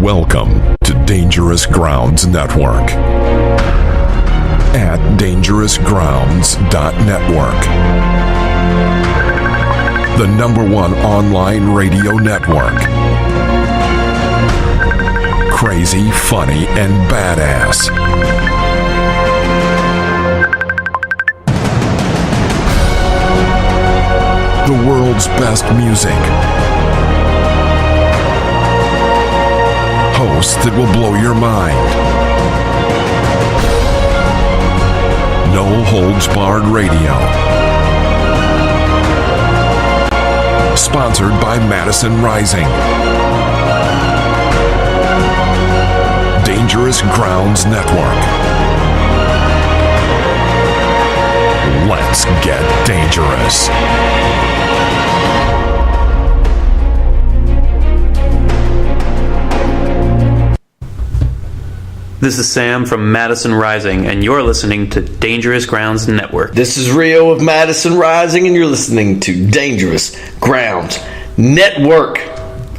Welcome to Dangerous Grounds Network at dangerousgrounds.network. The #1 online radio network. Crazy, funny, and badass. The world's best music. Hosts that will blow your mind. No Holds Barred Radio. Sponsored by Madison Rising. Dangerous Grounds Network. Let's get dangerous. This is Sam from Madison Rising, and you're listening to Dangerous Grounds Network. This is Rio of Madison Rising, and you're listening to Dangerous Grounds Network.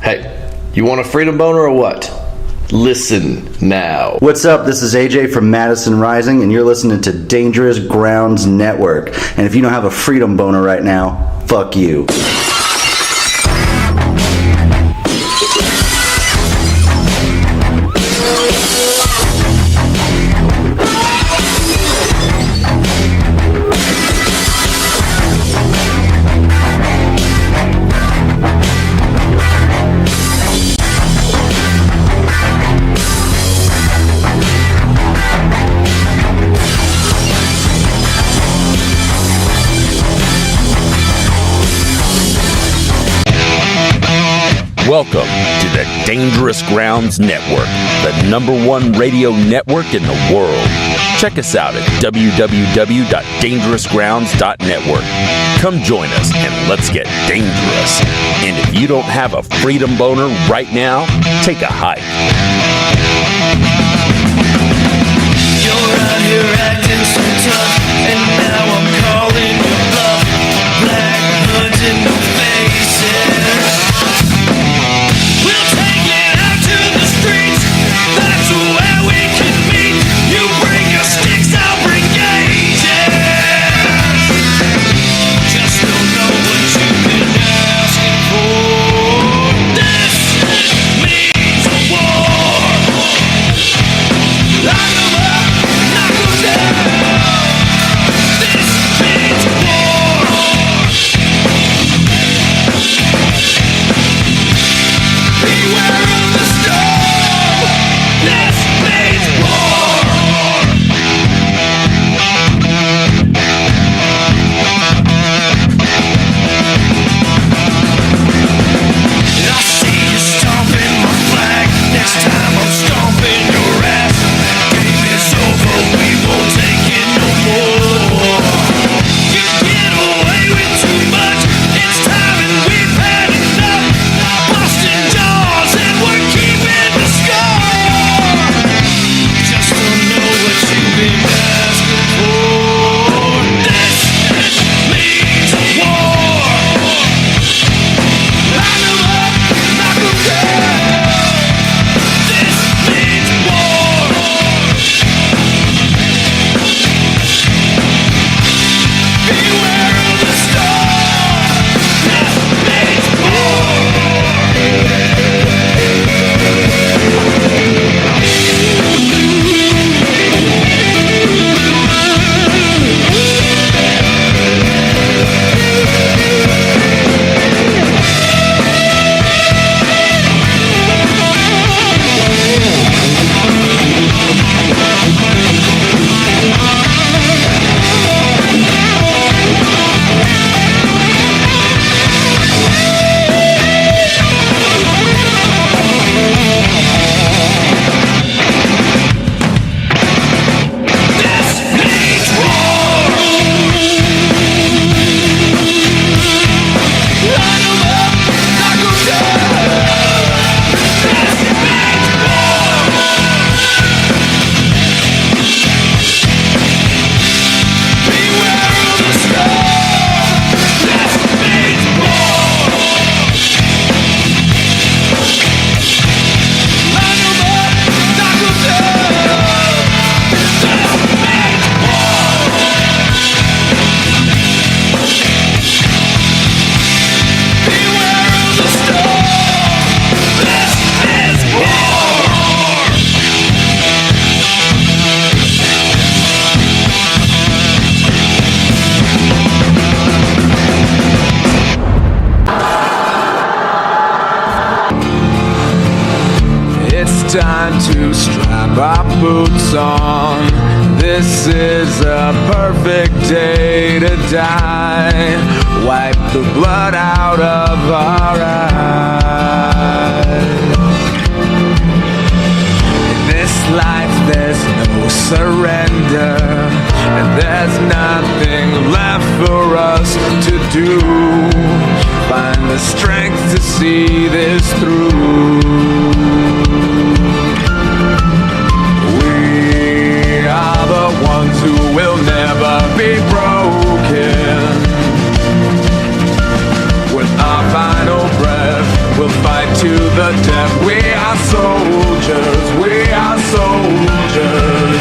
Hey, you want a freedom boner or what? Listen now. What's up? This is AJ from Madison Rising, and you're listening to Dangerous Grounds Network. And if you don't have a freedom boner right now, fuck you. Welcome to the Dangerous Grounds Network, the #1 radio network in the world. Check us out at www.dangerousgrounds.network. Come join us and let's get dangerous. And if you don't have a freedom boner right now, take a hike. You're out here acting so tough, and now I'm calling your bluff. Black hoods in the faces. We'll take it out to the streets. That's where we can meet. You bring your sticks, I'll bring gauges. Just don't know what you've been asking for. This means a war. Lock 'em up, knock 'em down. This means war. time to strap our boots on. This is a perfect day to die. Wipe the blood out of our eyes. In this life there's no surrender, and there's nothing left for us to do. Find the strength to see this through. We are the ones who will never be broken. With our final breath, we'll fight to the death. We are soldiers, we are soldiers.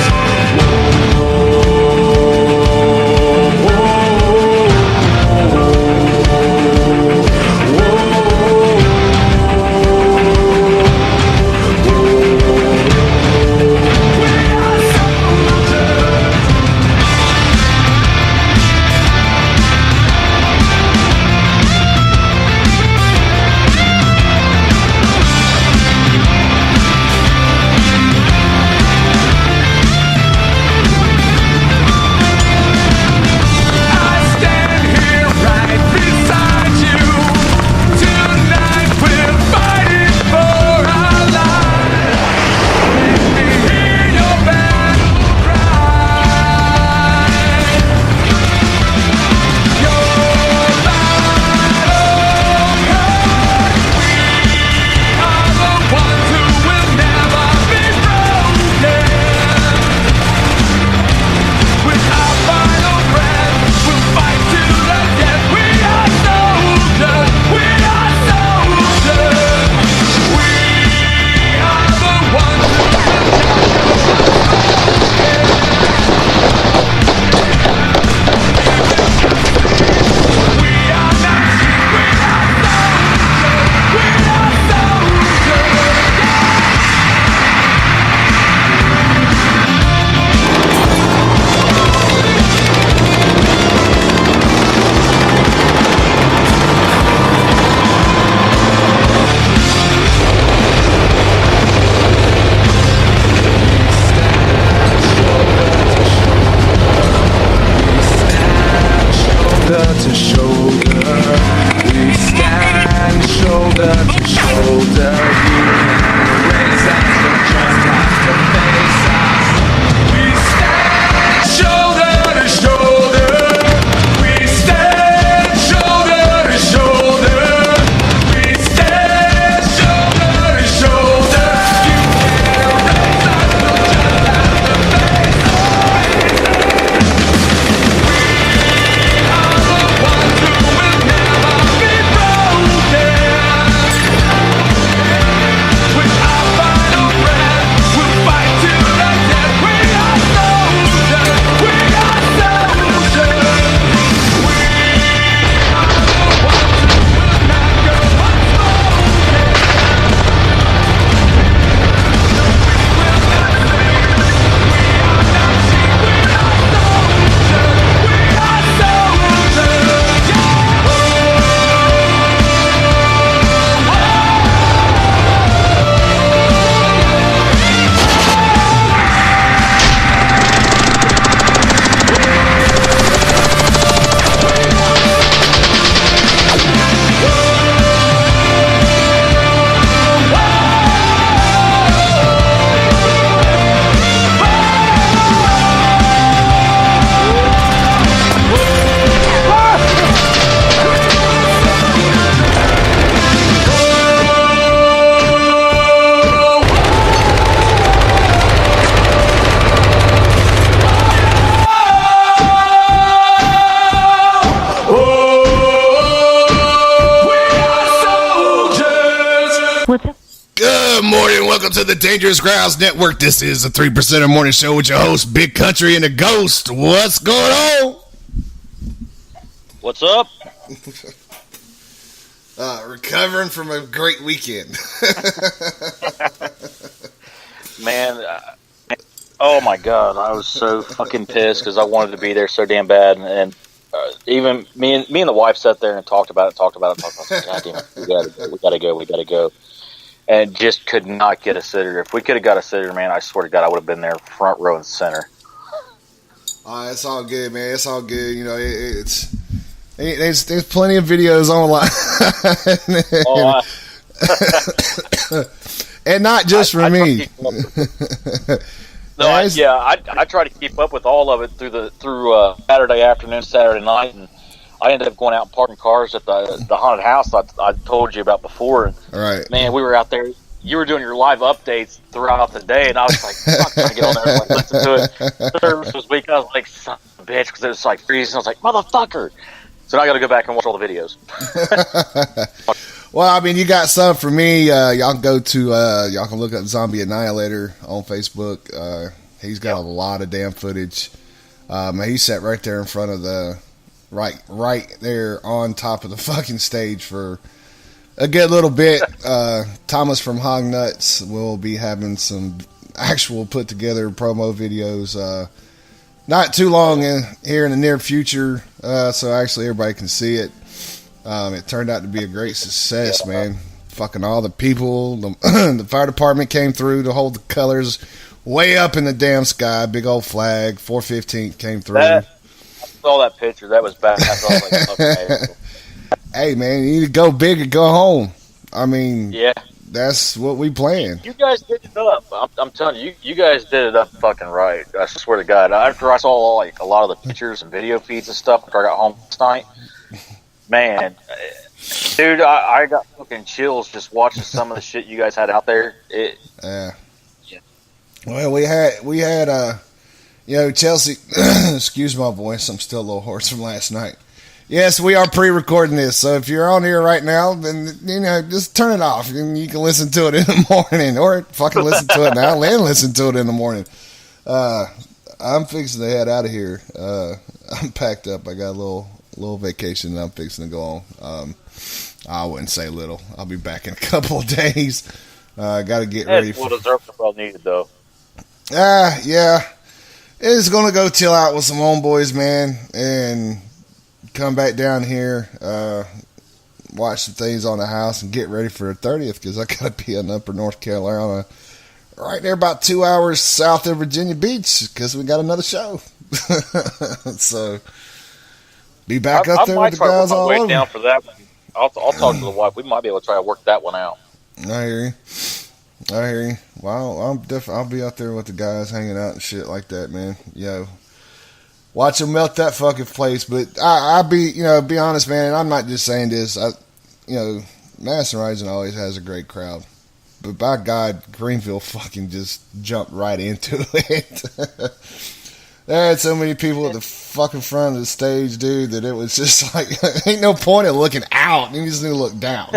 Welcome to the Dangerous Grounds Network. This is a 3%er morning show with your host, Big Country and the Ghost. What's going on? What's up? Recovering from a great weekend. Man, oh my God, I was so fucking pissed because I wanted to be there so damn bad, and even me and the wife sat there and talked about it. God damn it, we gotta go. and just could not get a sitter. If we could have got a sitter, man, I swear to God, I would have been there front row and center. It's all good, man. It's all good. You know, there's plenty of videos online. And not just for me. I try to keep up with all of it through Saturday afternoon, Saturday night, and I ended up going out and parking cars at the haunted house I told you about before. Right. Man, we were out there. You were doing your live updates throughout the day, and I was like, fuck, trying to get on there and listen to it. Service was weak. I was like, son of a bitch, because it was like freezing. I was like, motherfucker. So now I got to go back and watch all the videos. Well, I mean, you got some for me. Y'all can go to, y'all can look up Zombie Annihilator on Facebook. He's got a lot of damn footage. He sat right there in front of the, right there on top of the fucking stage for a good little bit. Thomas from Hog Nuts will be having some actual put together promo videos not too long here in the near future, so actually everybody can see it. It turned out to be a great success, man. Fucking all the people, the fire department came through to hold the colors way up in the damn sky. Big old flag. 415 came through. I saw that picture. That was bad. I was like, okay. Hey, man, you need to go big or go home. I mean, yeah, that's what we planned. You guys did it up. I'm telling you, you guys did it up fucking right. I swear to God. After I saw like a lot of the pictures and video feeds and stuff after I got home last night, man, dude, I got fucking chills just watching some of the shit you guys had out there. Yeah. Well, we had, Chelsea. Excuse my voice. I'm still a little hoarse from last night. Yes, we are pre-recording this, so if you're on here right now, then, just turn it off, and you can listen to it in the morning, or fucking listen to it now, and listen to it in the morning. I'm fixing to head out of here. I'm packed up. I got a little vacation that I'm fixing to go on. I wouldn't say little. I'll be back in a couple of days. Got to get ready. Well deserved, well needed, though. Yeah. It's going to go chill out with some homeboys, man, and come back down here, watch some things on the house, and get ready for the 30th, because I got to be in Upper North Carolina, right there about 2 hours south of Virginia Beach, because we got another show. So, be back up there with the guys all over. Down for that one. I'll talk to the wife. We might be able to try to work that one out. I hear you. Well, I'll be out there with the guys hanging out and shit like that, man. Watch them melt that fucking place. But I'll be honest, man. I'm not just saying this. Madison Rising always has a great crowd. But by God, Greenville fucking just jumped right into it. There had so many people at the fucking front of the stage, dude, that it was just like, ain't no point in looking out. You just need to look down.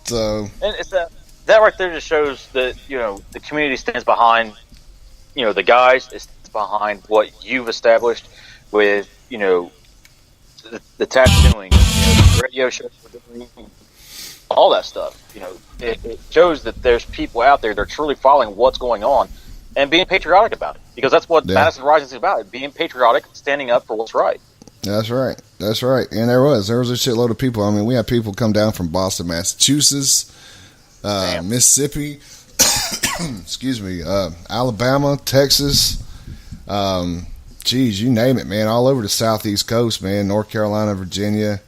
So, and it's that right there just shows that the community stands behind the guys. It stands behind what you've established with the tattooing, the radio shows we're doing, all that stuff. It shows that there's people out there that are truly following what's going on and being patriotic about it, because that's what Madison Rising is about: being patriotic, standing up for what's right. That's right. And there was a shitload of people. I mean, we had people come down from Boston, Massachusetts, Mississippi, excuse me, Alabama, Texas, you name it, man, all over the southeast coast, man, North Carolina, Virginia,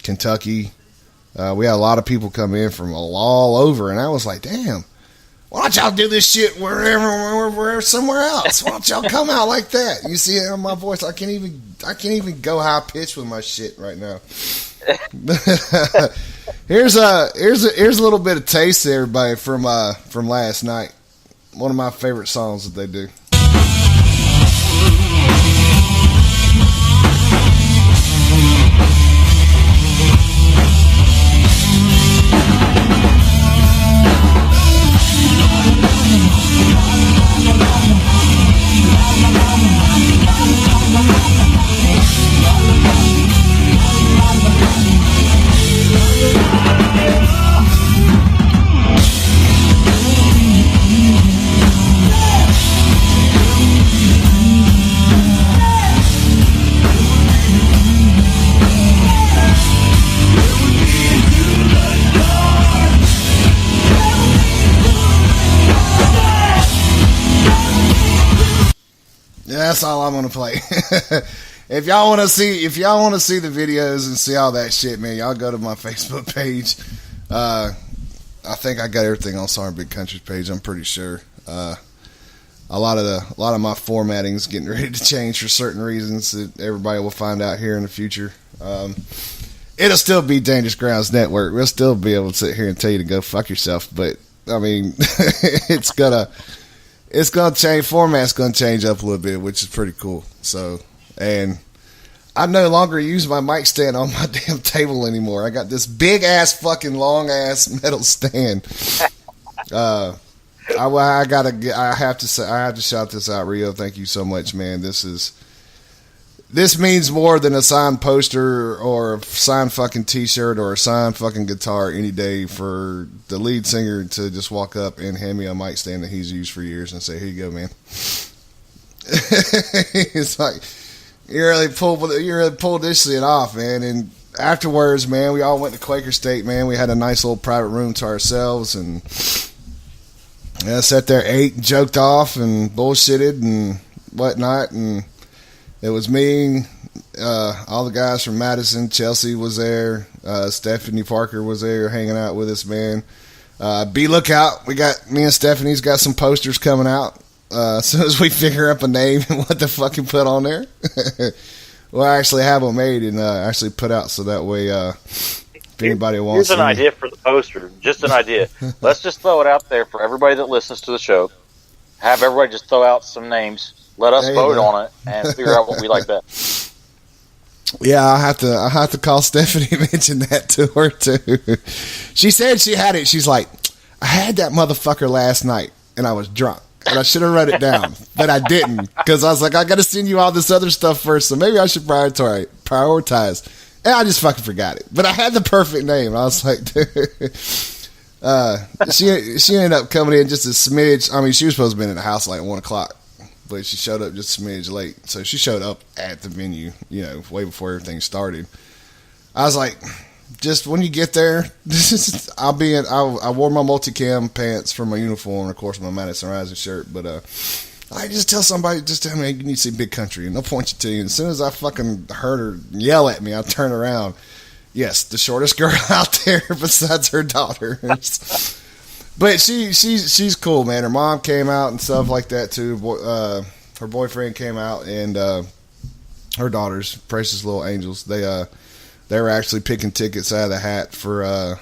Kentucky. We had a lot of people come in from all over, and I was like, damn, why don't y'all do this shit wherever somewhere else? Why don't y'all come out like that? You see it on my voice. I can't even go high pitched with my shit right now. Here's a little bit of taste to everybody from last night. One of my favorite songs that they do. That's all I'm gonna play. If y'all want to see the videos and see all that shit, man, y'all go to my Facebook page. I think I got everything on Sorry Big Country's page. I'm pretty sure. A lot of my formatting is getting ready to change for certain reasons that everybody will find out here in the future. It'll still be Dangerous Grounds Network. We'll still be able to sit here and tell you to go fuck yourself, but I mean, it's gonna change. Format's gonna change up a little bit, which is pretty cool. So, and I no longer use my mic stand on my damn table anymore. I got this big ass fucking long ass metal stand. I have to shout this out, Rio. Thank you so much, man. This means more than a signed poster or a signed fucking t-shirt or a signed fucking guitar any day for the lead singer to just walk up and hand me a mic stand that he's used for years and say, here you go, man. It's like, you really pulled this shit off, man. And afterwards, man, we all went to Quaker State, man. We had a nice little private room to ourselves and sat there, ate, and joked off and bullshitted and whatnot. And it was me, all the guys from Madison. Chelsea was there. Stephanie Parker was there hanging out with us, man. Be lookout. Me and Stephanie's got some posters coming out. As soon as we figure up a name and what the fucking put on there, we'll actually have them made and actually put out so that way if anybody wants Here's an idea for the poster. Just an idea. Let's just throw it out there for everybody that listens to the show. Have everybody just throw out some names. Let us vote on it and figure out what we like best. Yeah, I have to call Stephanie and mention that to her too. She said she had it. She's like, I had that motherfucker last night and I was drunk and I should have wrote it down, but I didn't because I was like, I got to send you all this other stuff first, so maybe I should prioritize. And I just fucking forgot it. But I had the perfect name. I was like, dude. She ended up coming in just a smidge. I mean, she was supposed to be in the house like 1 o'clock. But she showed up just a smidge late. So she showed up at the venue, way before everything started. I was like, just when you get there, I wore my multicam pants for my uniform, and of course my Madison Rising shirt. But I just tell me, you need to see Big Country, and they'll point you to you. And as soon as I fucking heard her yell at me, I turn around. Yes, the shortest girl out there besides her daughter. But she's cool, man. Her mom came out and stuff like that too. Her boyfriend came out, and her daughters, precious little angels. They were actually picking tickets out of the hat for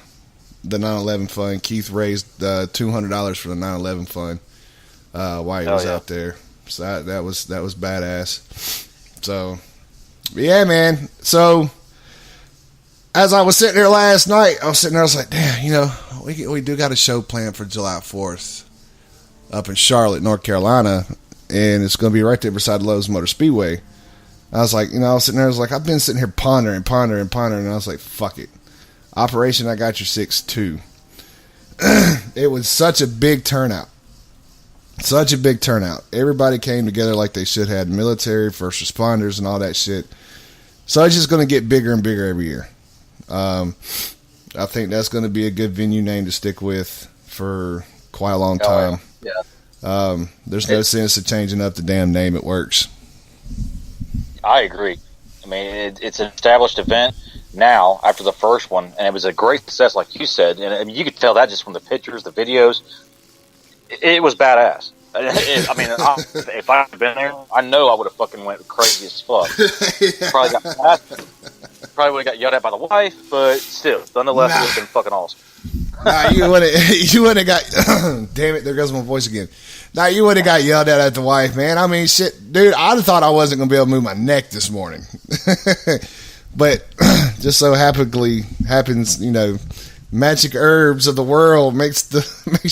the 9/11 fund. Keith raised $200 for the 9/11 fund while he was out there. So that was badass. So yeah, man. So as I was sitting there last night, I was like, damn, we do got a show planned for July 4th up in Charlotte, North Carolina, and it's going to be right there beside Lowe's Motor Speedway. I was like, I was sitting there, I was like, I've been sitting here pondering, and I was like, fuck it. Operation I Got Your 6-2. It was such a big turnout. Everybody came together like they should have, military, first responders, and all that shit. So it's just going to get bigger and bigger every year. I think that's going to be a good venue name to stick with for quite a long time. Yeah. There's no sense of changing up the damn name. It works. I agree. I mean, it's an established event now after the first one, and it was a great success, like you said. And I mean, you could tell that just from the pictures, the videos. It was badass. If I had been there, I know I would have fucking went crazy as fuck. Probably would have got yelled at by the wife, but still, nonetheless, it would have been fucking awesome. Nah, you wouldn't have got. Damn it! There goes my voice again. Nah, you wouldn't have got yelled at the wife, man. I mean, shit, dude. I'd have thought I wasn't gonna be able to move my neck this morning, but just so happens, magic herbs of the world makes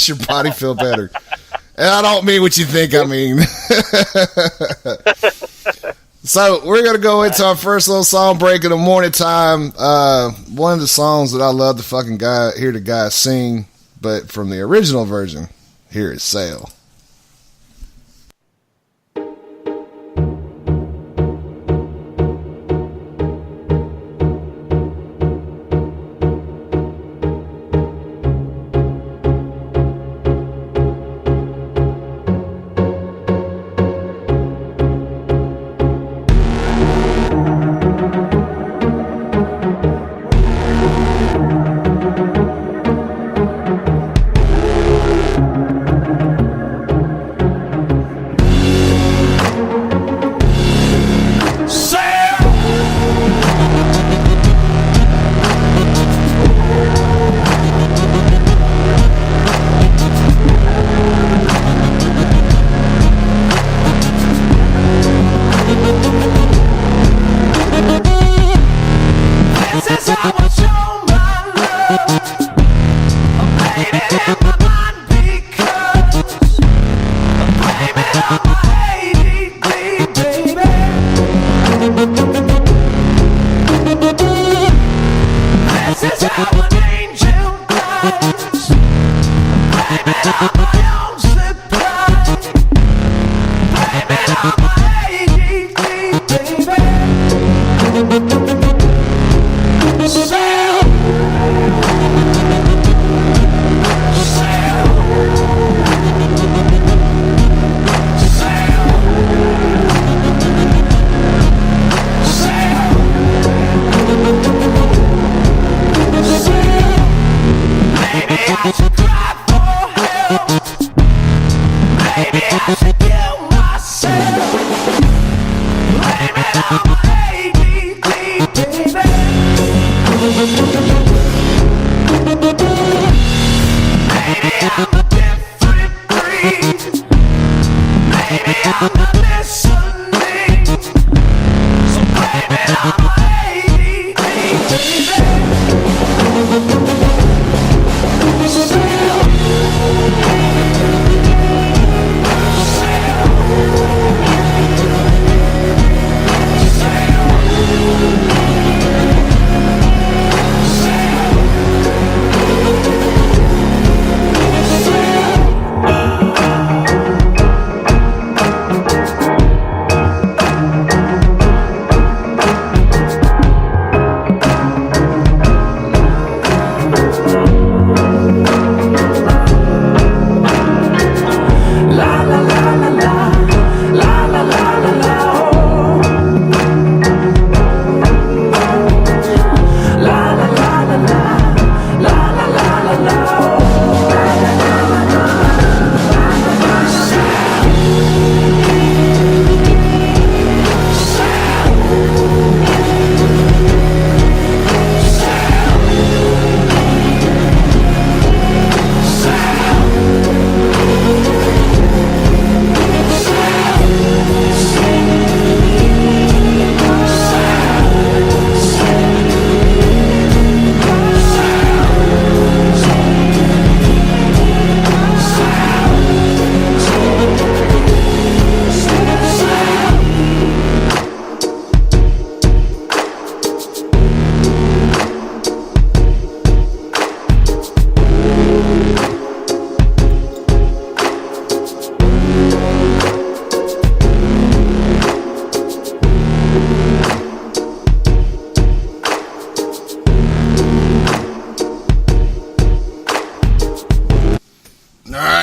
your body feel better. And I don't mean what you think I mean. So we're going to go into our first little song break in the morning time. One of the songs that I love to hear the guy sing, but from the original version, here is Sail.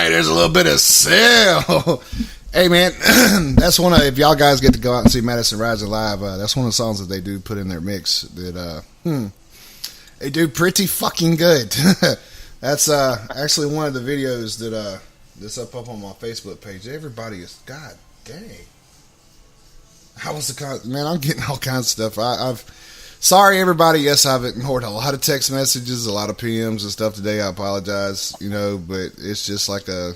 There's a little bit of sell. Hey man, that's one of, if y'all guys get to go out and see Madison Rising live, that's one of the songs that they do put in their mix that they do pretty fucking good. That's actually one of the videos that that's up on my Facebook page. Everybody is, god dang. How was the man? I'm getting all kinds of stuff. I've sorry everybody. Yes, I've ignored a lot of text messages, a lot of PMs and stuff today. I apologize, but it's just like a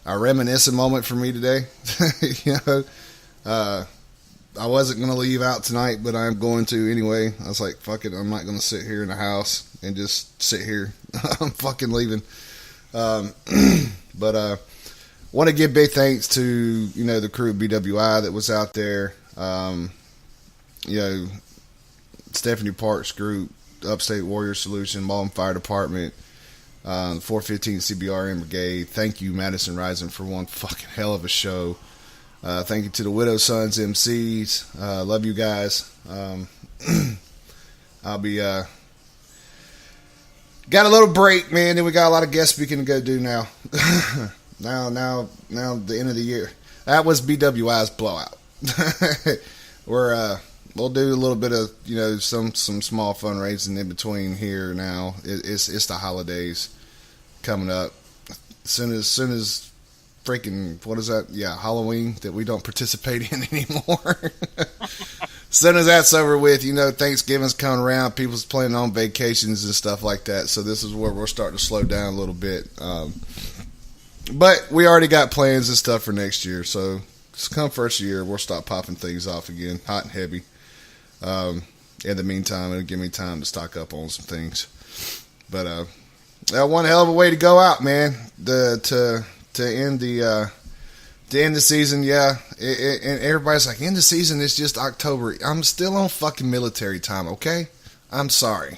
reminiscent moment for me today. I wasn't going to leave out tonight, but I'm going to anyway. I was like, fuck it, I'm not going to sit here in the house and just sit here. I'm fucking leaving. But want to give big thanks to, the crew of BWI that was out there. Stephanie Parks Group, Upstate Warrior Solution, Malden Fire Department, 415 CBRN Brigade. Thank you, Madison Rising, for one fucking hell of a show. Thank you to the Widow Sons MCs. Love you guys. I'll be got a little break, man. Then we got a lot of guest speaking to go do now. now the end of the year. That was BWI's blowout. We'll do a little bit of some small fundraising in between here. Now it's the holidays coming up. As soon as freaking, what is that? Yeah, Halloween that we don't participate in anymore. As soon as that's over with, Thanksgiving's coming around. People's planning on vacations and stuff like that. So this is where we're starting to slow down a little bit. But we already got plans and stuff for next year. So come first year, we'll start popping things off again, hot and heavy. In the meantime, it'll give me time to stock up on some things. But that one hell of a way to go out, man. To end the season, yeah. And everybody's like, end the season is just October. I'm still on fucking military time, okay? I'm sorry.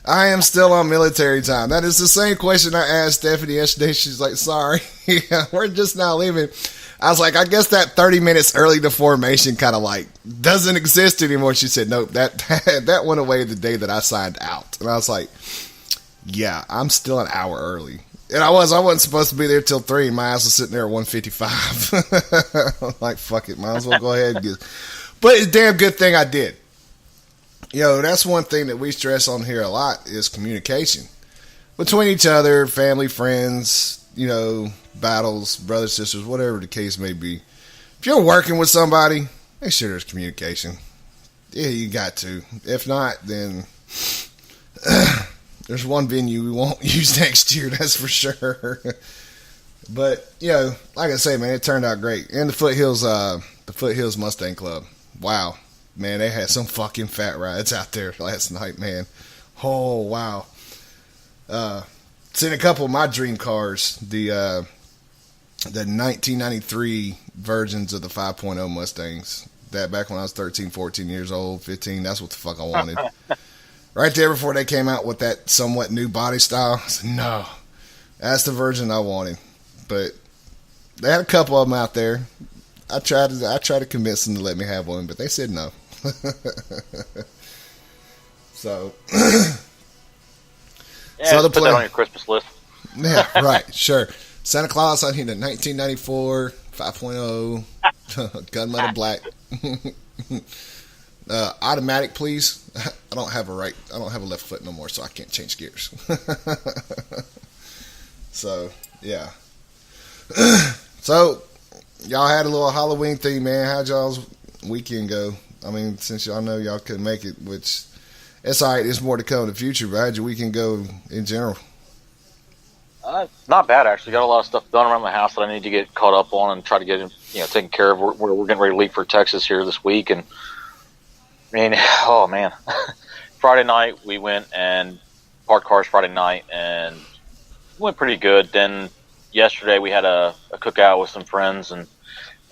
I am still on military time. That is the same question I asked Stephanie yesterday. She's like, sorry, we're just now leaving. I was like, I guess that 30 minutes early to formation kind of like doesn't exist anymore. She said, nope, that went away the day that I signed out. And I was like, yeah, I'm still an hour early. And I wasn't supposed to be there till 3. My ass was sitting there at 1:55. I'm like, fuck it, might as well go ahead and get. But it's a damn good thing I did. You know, that's one thing that we stress on here a lot is communication between each other, family, friends, you know, battles, brothers, sisters, whatever the case may be. If you're working with somebody, make sure there's communication. Yeah, you got to. If not, then there's one venue we won't use next year, that's for sure. But, you know, like I say, man, it turned out great. And the Foothills Mustang Club. Wow. Man, they had some fucking fat rides out there last night, man. Oh, wow. Seen a couple of my dream cars, the 1993 versions of the 5.0 Mustangs. That back when I was 13, 14 years old, 15, that's what the fuck I wanted. Right there before they came out with that somewhat new body style. I said, no, that's the version I wanted. But they had a couple of them out there. I tried to convince them to let me have one, but they said no. So, yeah, so the put that on your Christmas list. Yeah, right, sure. Santa Claus, I need a 1994 5.0 Gunmetal Black. Automatic, please. I don't have a left foot no more, so I can't change gears. So, yeah. So, y'all had a little Halloween thing, man. How'd y'all's weekend go? I mean, since y'all know y'all couldn't make it, which it's all right. There's more to come in the future. But how'd your weekend go in general? Not bad, actually. Got a lot of stuff done around the house that I need to get caught up on and try to get, taken care of. We're getting ready to leave for Texas here this week, and I mean, oh man, Friday night we went and parked cars Friday night, and it went pretty good. Then yesterday we had a cookout with some friends and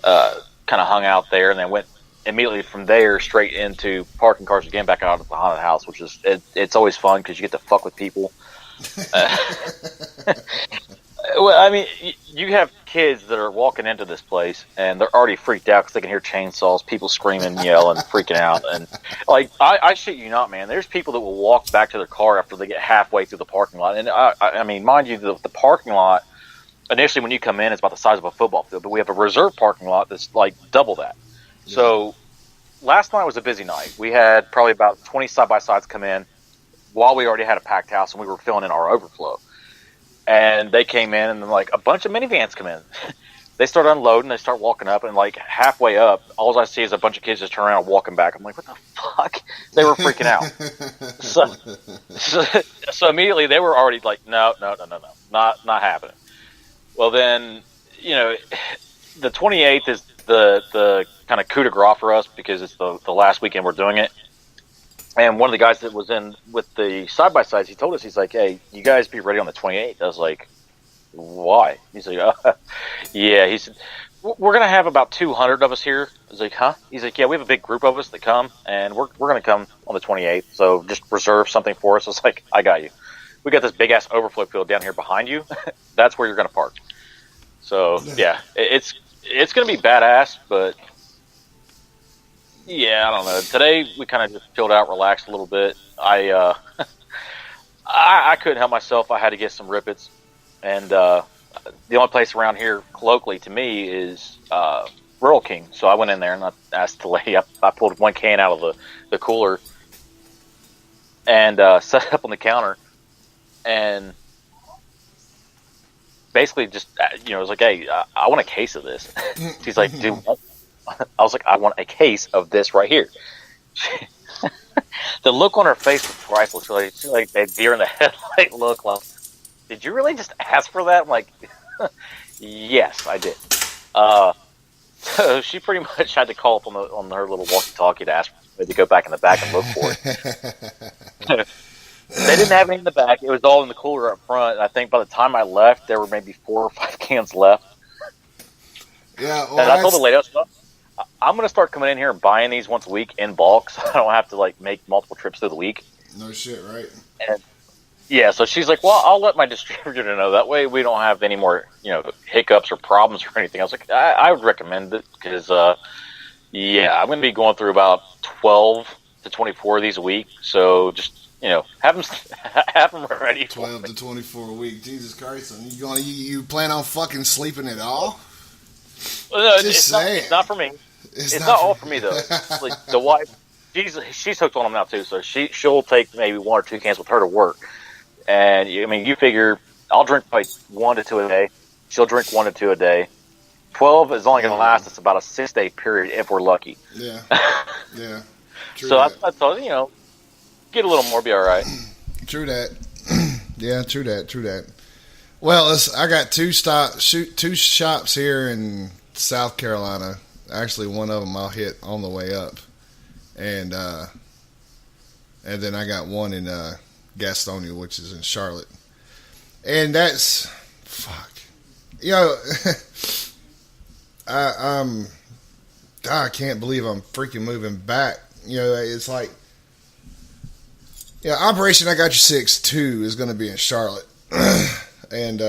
kind of hung out there, and then went immediately from there straight into parking cars again back out at the haunted house, which is it's always fun because you get to fuck with people. Well, I mean, you have kids that are walking into this place and they're already freaked out because they can hear chainsaws, people screaming, yelling, freaking out, and like I shit you not, man. There's people that will walk back to their car after they get halfway through the parking lot, and I mean, mind you, the parking lot initially when you come in, it's about the size of a football field, but we have a reserve parking lot that's like double that. Yeah. So last night was a busy night. We had probably about 20 side-by-sides come in while we already had a packed house and we were filling in our overflow. And they came in and then like a bunch of minivans come in. They start unloading, they start walking up, and like halfway up, all I see is a bunch of kids just turn around and walking back. I'm like, what the fuck? They were freaking out. So immediately they were already like, no, not happening. Well then, the 28th is the kind of coup de grace for us because it's the last weekend we're doing it. And one of the guys that was in with the side-by-sides, he told us, he's like, hey, you guys be ready on the 28th. I was like, why? He's like, yeah. He said, we're going to have about 200 of us here. I was like, huh? He's like, yeah, we have a big group of us that come, and we're going to come on the 28th, so just reserve something for us. I was like, I got you. We got this big-ass overflow field down here behind you. That's where you're going to park. So, yeah, it's going to be badass, but yeah, I don't know. Today we kind of just chilled out, relaxed a little bit. I couldn't help myself. I had to get some Rippets, and the only place around here locally to me is Rural King. So I went in there and I asked the lady. I pulled one can out of the cooler and set it up on the counter, and basically just I was like, hey, I want a case of this. She's like, dude, what? I was like, I want a case of this right here. The look on her face was priceless. She's like a deer in the headlight look. Like, did you really just ask for that? I'm like, yes, I did. So she pretty much had to call up on her little walkie-talkie to ask me to go back in the back and look for it. They didn't have any in the back. It was all in the cooler up front. I think by the time I left, there were maybe 4 or 5 cans left. Yeah, well, and I told the lady, I'm going to start coming in here and buying these once a week in bulk, so I don't have to like make multiple trips through the week. No shit, right? And yeah, so she's like, well, I'll let my distributor know. That way we don't have any more, hiccups or problems or anything. I was like, I would recommend it because, I'm going to be going through about 12 to 24 of these a week. So just, have them ready. 12 to 24 a week. Jesus Christ. You plan on fucking sleeping at all? Well, no, Just saying. it's not for me. It's not all for me, though. Like, the wife, she's hooked on them now, too. So she'll take maybe 1 or 2 cans with her to work. And, you figure I'll drink probably 1 to 2 a day. She'll drink 1 to 2 a day. 12 is only going to last us about a 6-day period if we're lucky. Yeah. Yeah. True So that. I thought, get a little more, be all right. True that. Yeah, true that. Well, I got two shops here in South Carolina. Actually, one of them I'll hit on the way up. And then I got one in Gastonia, which is in Charlotte. And that's fuck. I can't believe I'm freaking moving back. It's like Operation I Got Your 6-2 is going to be in Charlotte. And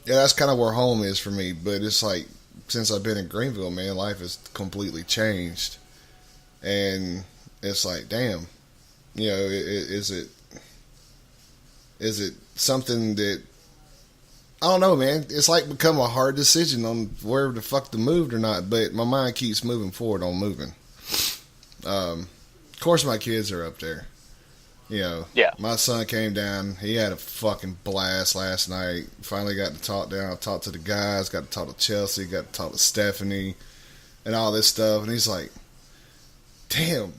that's kind of where home is for me, but it's like since I've been in Greenville, man, life has completely changed. And it's like, damn, is it something that I don't know, man. It's like become a hard decision on where the fuck to move or not, but my mind keeps moving forward on moving. Of course, my kids are up there. Yeah. My son came down. He had a fucking blast last night. Finally got to talk down. I talked to the guys. Got to talk to Chelsea. Got to talk to Stephanie, and all this stuff. And he's like, "Damn!"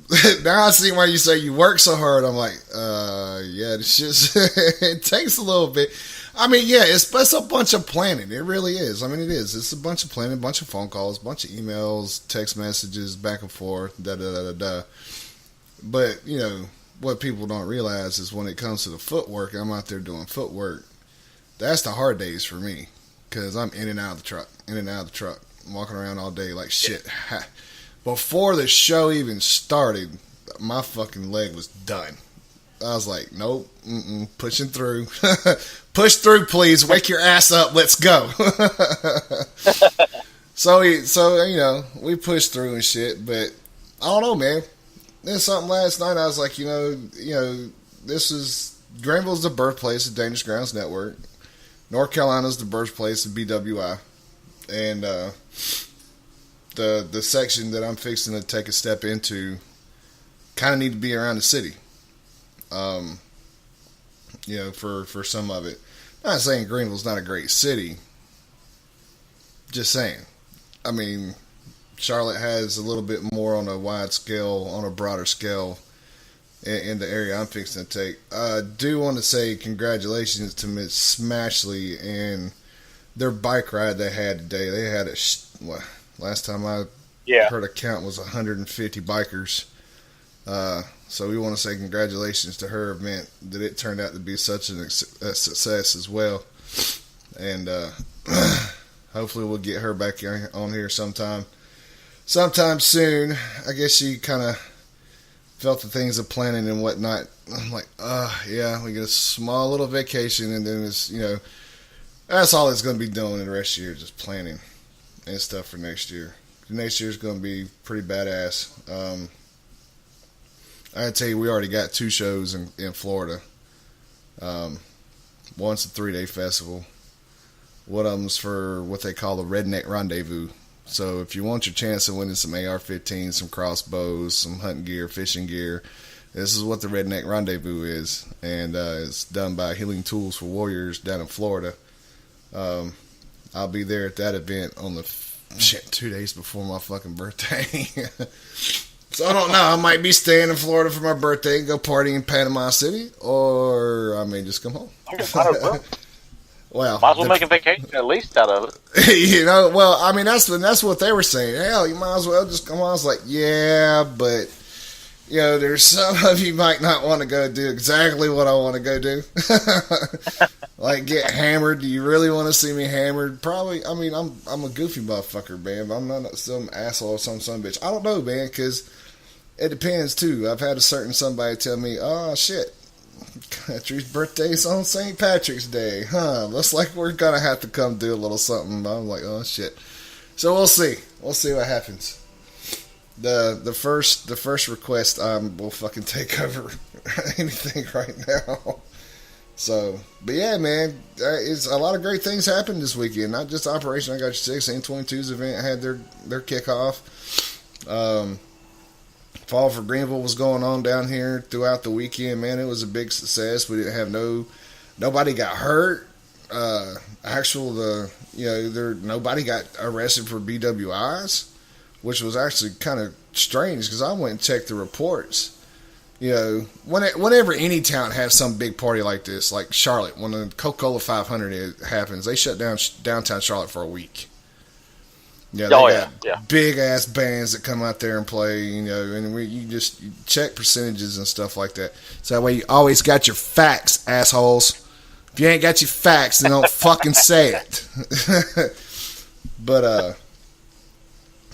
Now I see why you say you work so hard. I'm like, yeah, this just it takes a little bit. I mean, yeah, it's a bunch of planning. It really is. I mean, it is. It's a bunch of planning, a bunch of phone calls, a bunch of emails, text messages, back and forth, da-da-da-da-da. But, what people don't realize is when it comes to the footwork, I'm out there doing footwork. That's the hard days for me because I'm in and out of the truck, I'm walking around all day like shit. Before the show even started, my fucking leg was done. I was like, nope, pushing through. Push through, please. Wake your ass up. Let's go. So we pushed through and shit. But I don't know, man. There's something last night. I was like, this is Greenville's the birthplace of Dangerous Grounds Network. North Carolina's the birthplace of BWI, and the section that I'm fixing to take a step into kind of need to be around the city. For some of it. Not saying Greenville's not a great city. Just saying. I mean, Charlotte has a little bit more on a wide scale, on a broader scale in the area I'm fixing to take. I do want to say congratulations to Miss Smashley and their bike ride they had today. They had last time I heard a count was 150 bikers. So we want to say congratulations to her event, that it turned out to be such a success as well. And hopefully we'll get her back on here sometime soon. I guess she kind of felt the things of planning and whatnot. I'm like, yeah, we get a small little vacation, and then it's, that's all it's going to be doing the rest of the year, just planning and stuff for next year. Next year's going to be pretty badass. I gotta tell you, we already got 2 shows in Florida. One's a 3-day festival. One of them's for what they call the Redneck Rendezvous. So if you want your chance of winning some AR-15s, some crossbows, some hunting gear, fishing gear, this is what the Redneck Rendezvous is. And it's done by Healing Tools for Warriors down in Florida. I'll be there at that event on 2 days before my fucking birthday. So I don't know. I might be staying in Florida for my birthday and go party in Panama City, or I may just come home. Well, might as well make a vacation at least out of it. Well, I mean that's what they were saying. Hell, you might as well just come on. I was like, yeah, but there's some of you might not want to go do exactly what I want to go do. Like get hammered. Do you really want to see me hammered? Probably. I mean, I'm a goofy motherfucker, man. I'm not some asshole or some son of a bitch. I don't know, man, because it depends too. I've had a certain somebody tell me, "Oh shit, Country's birthday's on St. Patrick's Day, huh? Looks like we're gonna have to come do a little something." I'm like, "Oh shit." So we'll see. We'll see what happens. The first request will fucking take over anything right now. So, but yeah, man, it's a lot of great things happened this weekend. Not just Operation I Got You 6, and 22's event had their kickoff. Fall for Greenville was going on down here throughout the weekend. Man, it was a big success. We didn't have nobody got hurt. Nobody got arrested for BWIs, which was actually kind of strange because I went and checked the reports. You know, whenever any town has some big party like this, like Charlotte, when the Coca-Cola 500 happens, they shut down downtown Charlotte for a week. Yeah, big ass bands that come out there and play. You know, and you check percentages and stuff like that. So that way you always got your facts, assholes. If you ain't got your facts, then don't fucking say it. But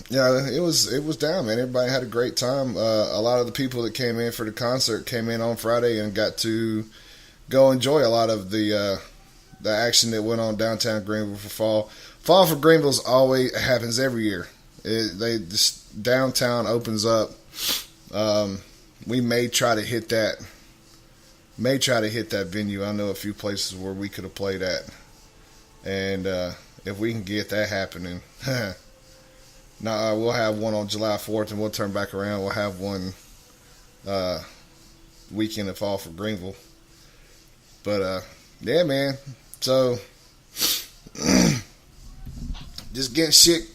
yeah, it was down, man. Everybody had a great time. A lot of the people that came in for the concert came in on Friday and got to go enjoy a lot of the action that went on downtown Greenville for Fall. Fall for Greenville's always happens every year. This downtown opens up. We may try to hit that venue. I know a few places where we could have played at, and if we can get that happening. We'll have one on July 4th, and we'll turn back around. We'll have one weekend of Fall for Greenville. But, yeah, man. So, just get shit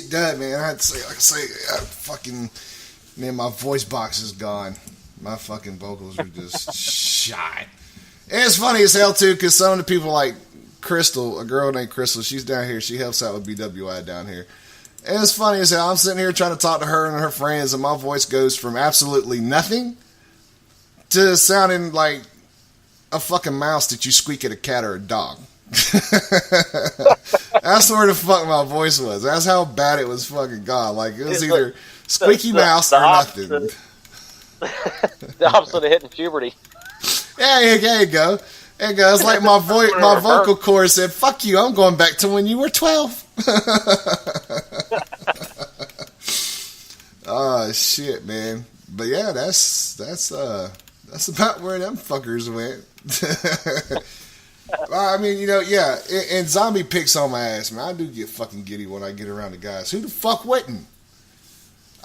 done, man. I had to say, man, my voice box is gone. My fucking vocals are just shot. And it's funny as hell, too, because some of the people like Crystal, a girl named Crystal, she's down here. She helps out with BWI down here. And it's funny as hell. I'm sitting here trying to talk to her and her friends, and my voice goes from absolutely nothing to sounding like a fucking mouse that you squeak at a cat or a dog. That's where the fuck my voice was. That's how bad it was fucking gone. Like, it was either squeaky mouse or nothing. The opposite of hitting puberty. Yeah, there you go. There you go. It's like my vocal cord said, "Fuck you, I'm going back to when you were 12. Oh shit, man. But yeah, that's about where them fuckers went. I mean, yeah, and Zombie picks on my ass, man. I do get fucking giddy when I get around the guys. Who the fuck wouldn't?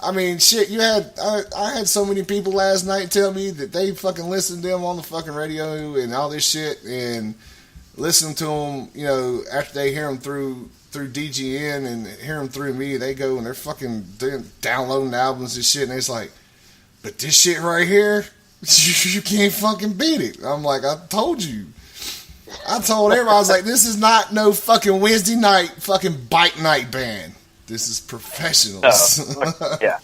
I mean, shit, I had so many people last night tell me that they fucking listened to them on the fucking radio and all this shit, and listen to them, after they hear them through DGN and hear them through me, they go and they're fucking downloading albums and shit, and it's like, but this shit right here, you can't fucking beat it. I'm like, I told you. I told everybody, I was like, this is not no fucking Wednesday night fucking bike night band. This is professionals. Yeah.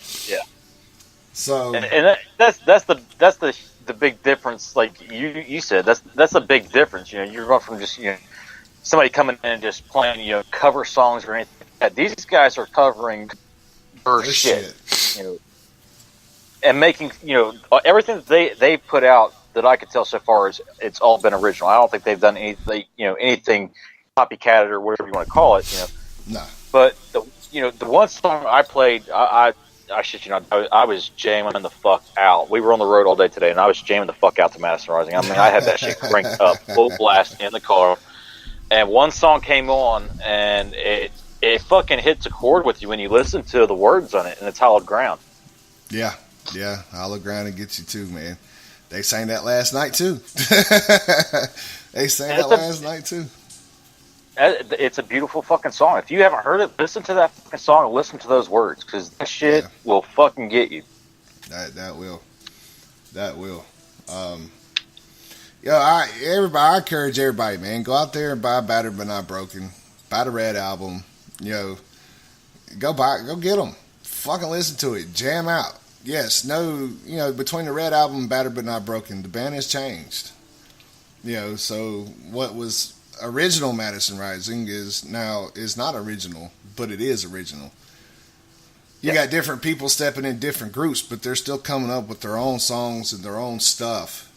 So, and that's the big difference. Like you said, that's a big difference. You're going from just somebody coming in and just playing cover songs or anything like that. These guys are covering their shit. And making everything that they put out that I could tell so far is it's all been original. I don't think they've done anything copycatted or whatever you want to call it. No. But the one song I played, I shit you not, I was jamming the fuck out. We were on the road all day today, and I was jamming the fuck out to Madison Rising. I mean, I had that shit cranked up, full blast in the car. And one song came on, and it fucking hits a chord with you when you listen to the words on it, and it's Hallowed Ground. Yeah, Hallowed Ground and gets you too, man. They sang that last night too. Night too. It's a beautiful fucking song. If you haven't heard it, listen to that fucking song and listen to those words, because that shit will fucking get you. That will. I encourage everybody, man, go out there and buy Battered But Not Broken. Buy the Red album. Go get them. Fucking listen to it. Jam out. Yes, between the Red album and Battered But Not Broken, the band has changed. So what was original Madison Rising is not original, but it is original. you got different people stepping in different groups, but they're still coming up with their own songs and their own stuff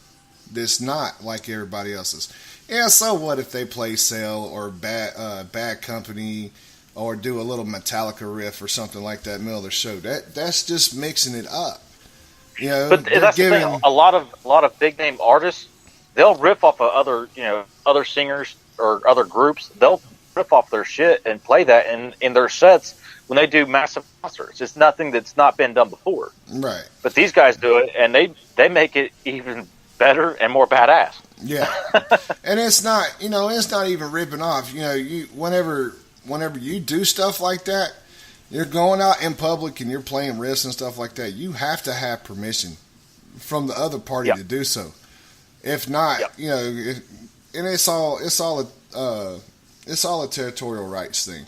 that's not like everybody else's. Yeah, so what if they play Cell or Bad Company or do a little Metallica riff or something like that in the middle of the show? That's just mixing it up. You know, But that's the thing. A lot of big name artists, they'll riff off of other singers or other groups. They'll rip off their shit and play that in their sets when they do massive concerts. It's nothing that's not been done before. Right. But these guys do it, and they make it even better and more badass. Yeah. And it's not even ripping off. You know, whenever you do stuff like that, you're going out in public and you're playing riffs and stuff like that, you have to have permission from the other party to do so. If not, you know, and it's all a territorial rights thing.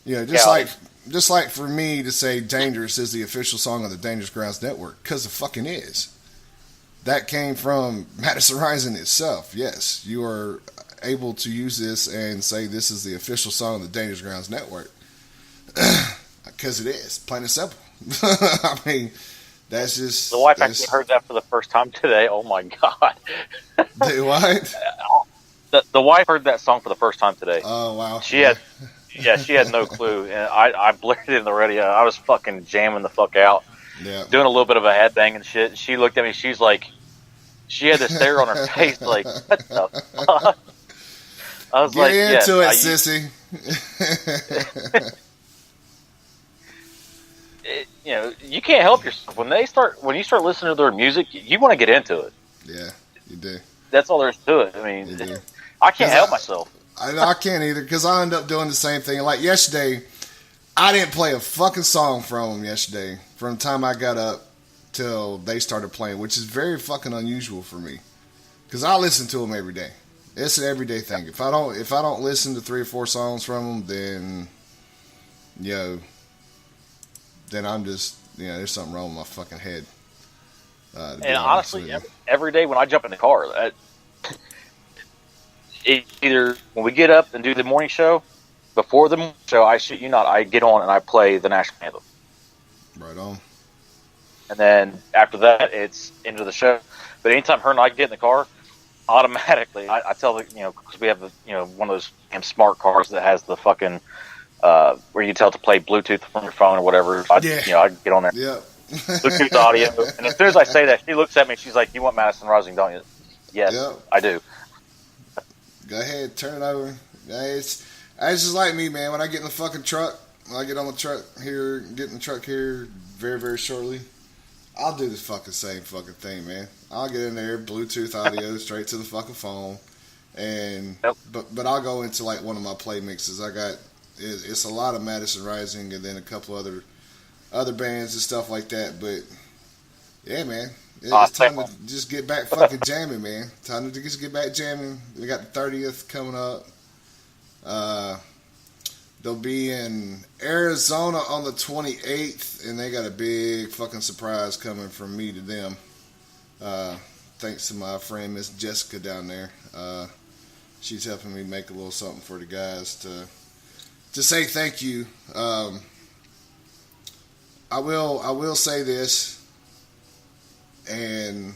You know, just like for me to say Dangerous is the official song of the Dangerous Grounds Network, because it fucking is. That came from Madison Rising itself. Yes, you are able to use this and say this is the official song of the Dangerous Grounds Network. Because it is, plain and simple. I mean, that's just... The wife actually heard that for the first time today. Oh, my God. Do what? The wife heard that song for the first time today. Oh, wow. She had no clue. And I blared it in the radio. I was fucking jamming the fuck out. Yeah. Doing a little bit of a headbang and shit. And she looked at me. She's like... She had this stare on her face like, what the fuck? I was like, get into it, sissy. You know, you can't help yourself. When you start listening to their music, you want to get into it. Yeah, you do. That's all there is to it. I mean, I can't help myself. I can't either, because I end up doing the same thing. Like yesterday, I didn't play a fucking song from them yesterday. From the time I got up till they started playing, which is very fucking unusual for me, because I listen to them every day. It's an everyday thing. If I don't listen to 3 or 4 songs from them, then I'm just, there's something wrong with my fucking head. And honestly, every day when I jump in the car, either when we get up and do the morning show, before the morning show, I shit you not, I get on and I play the national anthem. Right on. And then after that, it's into the show. But anytime her and I get in the car, automatically, I tell the, because we have one of those damn smart cars that has the fucking, where you tell it to play Bluetooth from your phone or whatever. I get on there. Yeah. Bluetooth audio. And as soon as I say that, she looks at me. She's like, "You want Madison Rising, don't you?" Yes, I do. Go ahead, turn it over. It's just like me, man. When I get in the fucking truck, when I get on the truck here, get in the truck here very, very shortly, I'll do this fucking same fucking thing, man. I'll get in there, Bluetooth audio straight to the fucking phone, and but I'll go into like one of my play mixes. I got it's a lot of Madison Rising and then a couple other bands and stuff like that. But yeah, man, it's time to just get back fucking jamming, man. Time to just get back jamming. We got the 30th coming up. They'll be in Arizona on the 28th, and they got a big fucking surprise coming from me to them. Thanks to my friend Miss Jessica down there. She's helping me make a little something for the guys to say thank you. I will say this, and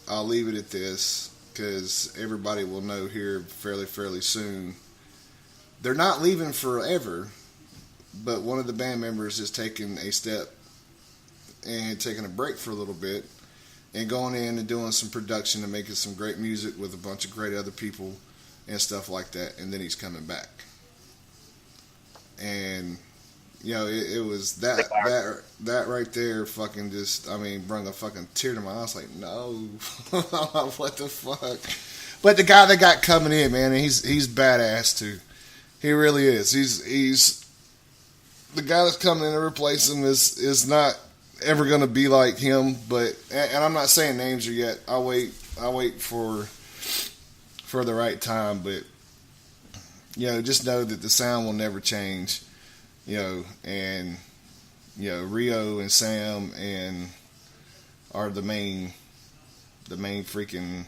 I'll leave it at this, because everybody will know here fairly soon. They're not leaving forever, but one of the band members is taking a step and taking a break for a little bit and going in and doing some production and making some great music with a bunch of great other people and stuff like that, and then he's coming back. And it was that right there fucking just, brought a fucking tear to my eye. I was like, no, what the fuck? But the guy that got coming in, man, he's badass too. He really is. He's the guy that's coming in to replace him is not ever going to be like him. But and I'm not saying names yet. I'll wait for the right time. But just know that the sound will never change. And Rio and Sam are the main freaking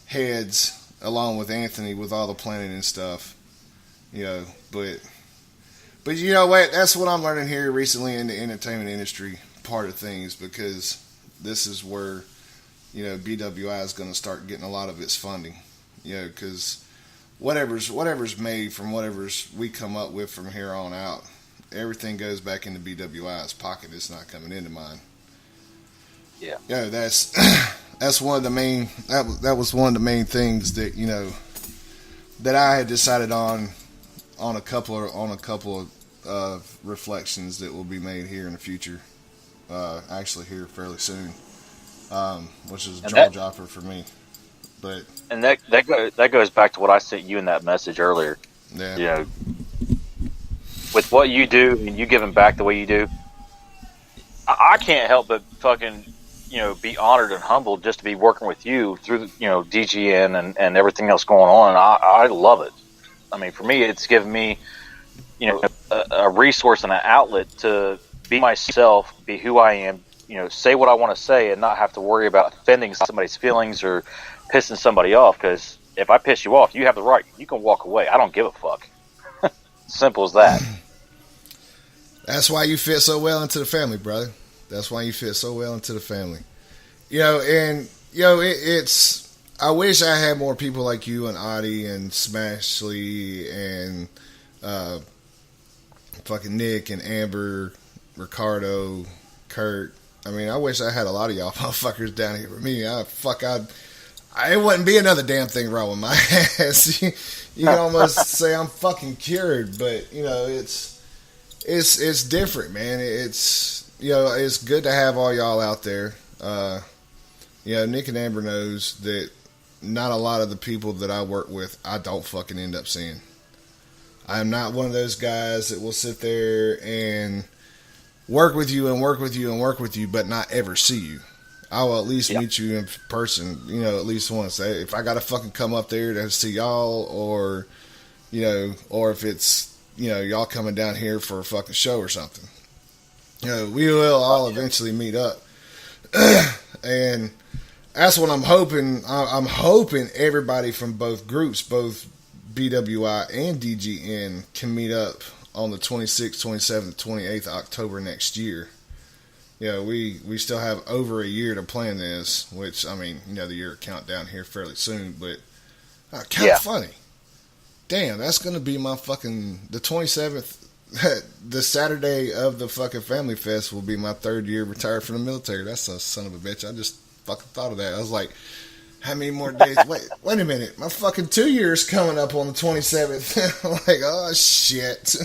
heads, along with Anthony with all the planning and stuff. But But you know what? That's what I'm learning here recently in the entertainment industry part of things, because this is where, BWI is going to start getting a lot of its funding. Because whatever's made from whatever's we come up with from here on out, everything goes back into BWI's pocket. It's not coming into mine. Yeah. That's one of the main. That was one of the main things that that I had decided on a couple of reflections that will be made here in the future. Actually, here fairly soon, which is a jaw dropper for me. But that goes back to what I sent you in that message earlier. Yeah. With what you do and you giving back the way you do, I can't help but fucking be honored and humbled just to be working with you through DGN and everything else going on. I love it. I mean, for me, it's given me a resource and an outlet to be myself, be who I am, say what I want to say, and not have to worry about offending somebody's feelings or pissing somebody off. Because if I piss you off, you have the right. You can walk away. I don't give a fuck. Simple as that. That's why you fit so well into the family, brother. That's why you fit so well into the family. It's. I wish I had more people like you and Adi and Smashley and fucking Nick and Amber, Ricardo, Kurt. I mean, I wish I had a lot of y'all motherfuckers down here with me. It wouldn't be another damn thing wrong with my ass. You can almost say I'm fucking cured, but it's different, man. It's good to have all y'all out there. Nick and Amber knows that not a lot of the people that I work with, I don't fucking end up seeing. I am not one of those guys that will sit there and work with you and work with you and work with you, but not ever see you. I will at least meet you in person, at least once. If I got to fucking come up there to see y'all, or if it's, y'all coming down here for a fucking show or something. We will all eventually meet up. And that's what I'm hoping. I'm hoping everybody from both groups, both BWI and DGN, can meet up on the 26th, 27th, 28th October next year. We still have over a year to plan this, which, I mean, the year countdown here fairly soon, but kind of funny. Damn, that's going to be my fucking, the 27th, the Saturday of the fucking Family Fest will be my third year retired from the military. That's a son of a bitch. I just fucking thought of that. I was like, how many more days? Wait a minute. My fucking 2 years coming up on the 27th. I'm like, oh, shit.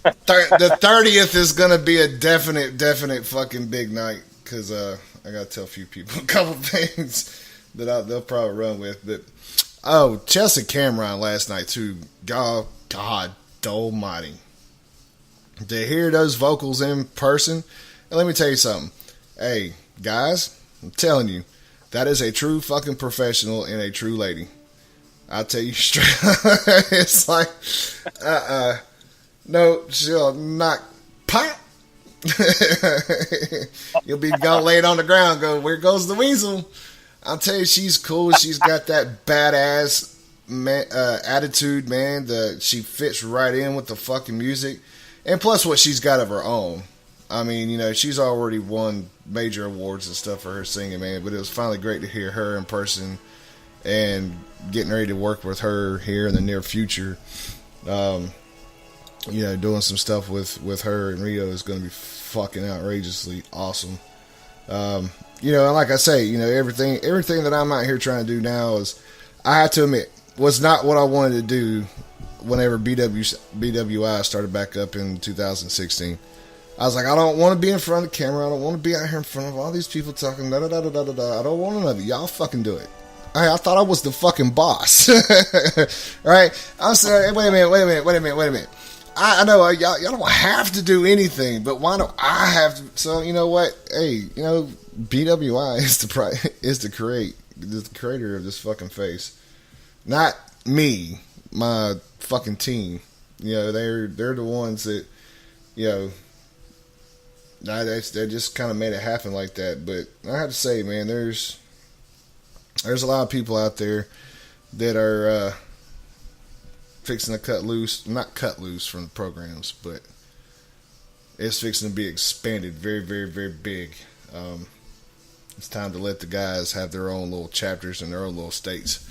The 30th is going to be a definite fucking big night, because I got to tell a few people a couple things that they'll probably run with. But, Chelsea Cameron last night, too. God almighty. To hear those vocals in person, and let me tell you something. Hey, guys, I'm telling you, that is a true fucking professional and a true lady. I'll tell you straight. It's like, no, she'll knock, pop. You'll be gone laid on the ground, go, where goes the weasel? I'll tell you, she's cool. She's got that badass attitude, man. She fits right in with the fucking music. And plus what she's got of her own. I mean, she's already won major awards and stuff for her singing, man. But it was finally great to hear her in person and getting ready to work with her here in the near future. Doing some stuff with her and Rio is going to be fucking outrageously awesome. And like I say, everything that I'm out here trying to do now is, I have to admit, was not what I wanted to do whenever BWI started back up in 2016. I was like, I don't want to be in front of the camera. I don't want to be out here in front of all these people talking da da da da da da. I don't want none of it. Y'all fucking do it. I thought I was the fucking boss. Right? I'm saying, wait a minute. I know y'all don't have to do anything, but why don't I have to? So you know what? Hey, BWI is the creator of this fucking face, not me. My fucking team. They're the ones that they just kind of made it happen like that. But I have to say, man, there's a lot of people out there that are fixing to cut loose, not cut loose from the programs, but it's fixing to be expanded very, very, very big. It's time to let the guys have their own little chapters and their own little states.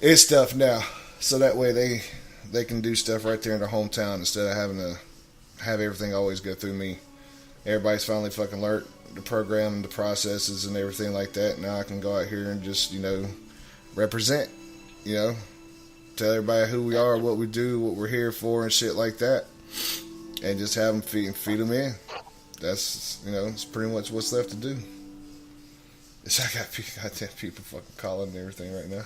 It's stuff now, so that way they can do stuff right there in their hometown instead of having to have everything always go through me. Everybody's finally fucking learned the program and the processes and everything like that. Now I can go out here and just, represent, tell everybody who we are, what we do, what we're here for, and shit like that, and just have them feed them in. That's, it's pretty much what's left to do. I got goddamn people fucking calling and everything right now.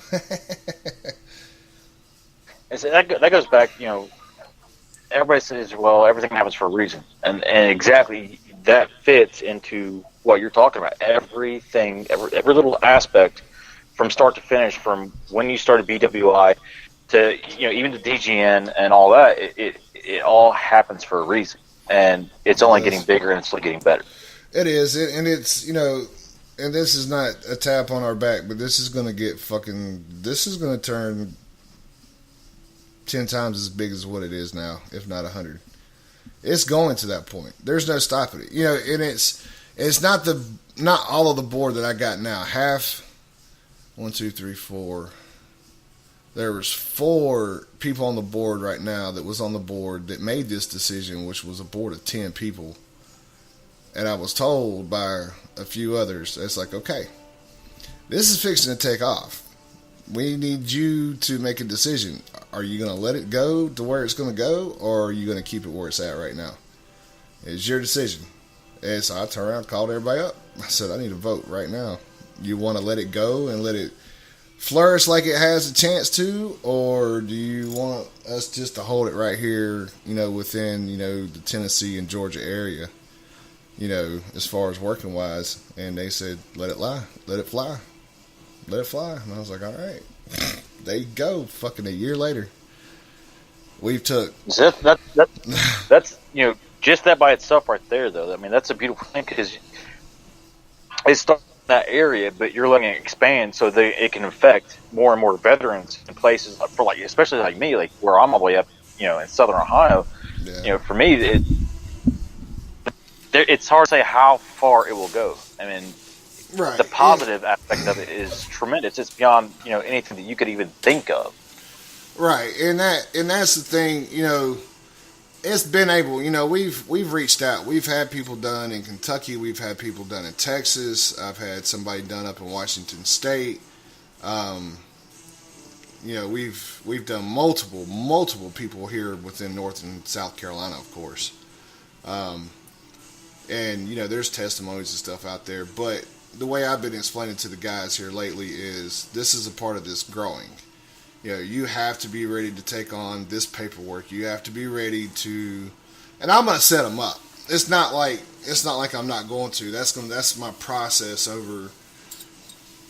And so that goes back, everybody says, well, everything happens for a reason. And exactly that fits into what you're talking about. Everything, every little aspect from start to finish, from when you started BWI to, even to DGN and all that, it all happens for a reason. And it's only getting bigger and it's only getting better. It is. And it's, and this is not a tap on our back, but this is going to this is going to turn 10 times as big as what it is now, if not 100. It's going to that point. There's no stopping it. And it's not all of the board that I got now. Half, 1, 2, 3, 4. There was 4 people on the board right now that was on the board that made this decision, which was a board of 10 people. And I was told by a few others, it's like, okay, this is fixing to take off. We need you to make a decision. Are you going to let it go to where it's going to go, or are you going to keep it where it's at right now? It's your decision. And so I turned around and called everybody up. I said, I need a vote right now. You want to let it go and let it flourish like it has a chance to, or do you want us just to hold it right here, within, the Tennessee and Georgia area, as far as working wise? And they said, let it lie, let it fly, let it fly. And I was like, all right, there you go. Fucking a year later, we've took. That's just that by itself right there, though. I mean, that's a beautiful thing, because it starts in that area, but you're letting it expand so that it can affect more and more veterans in places especially like me, like where I'm all the way up, in Southern Ohio. Yeah. For me, it's hard to say how far it will go. I mean, Right. The positive aspect of it is tremendous. It's beyond anything that you could even think of. Right, and that's the thing. It's been able. We've reached out. We've had people done in Kentucky. We've had people done in Texas. I've had somebody done up in Washington State. We've done multiple people here within North and South Carolina, of course. And there's testimonies and stuff out there, but the way I've been explaining to the guys here lately is this is a part of this growing. You have to be ready to take on this paperwork. You have to be ready to, and I'm gonna set them up. It's not like I'm not going to. That's my process over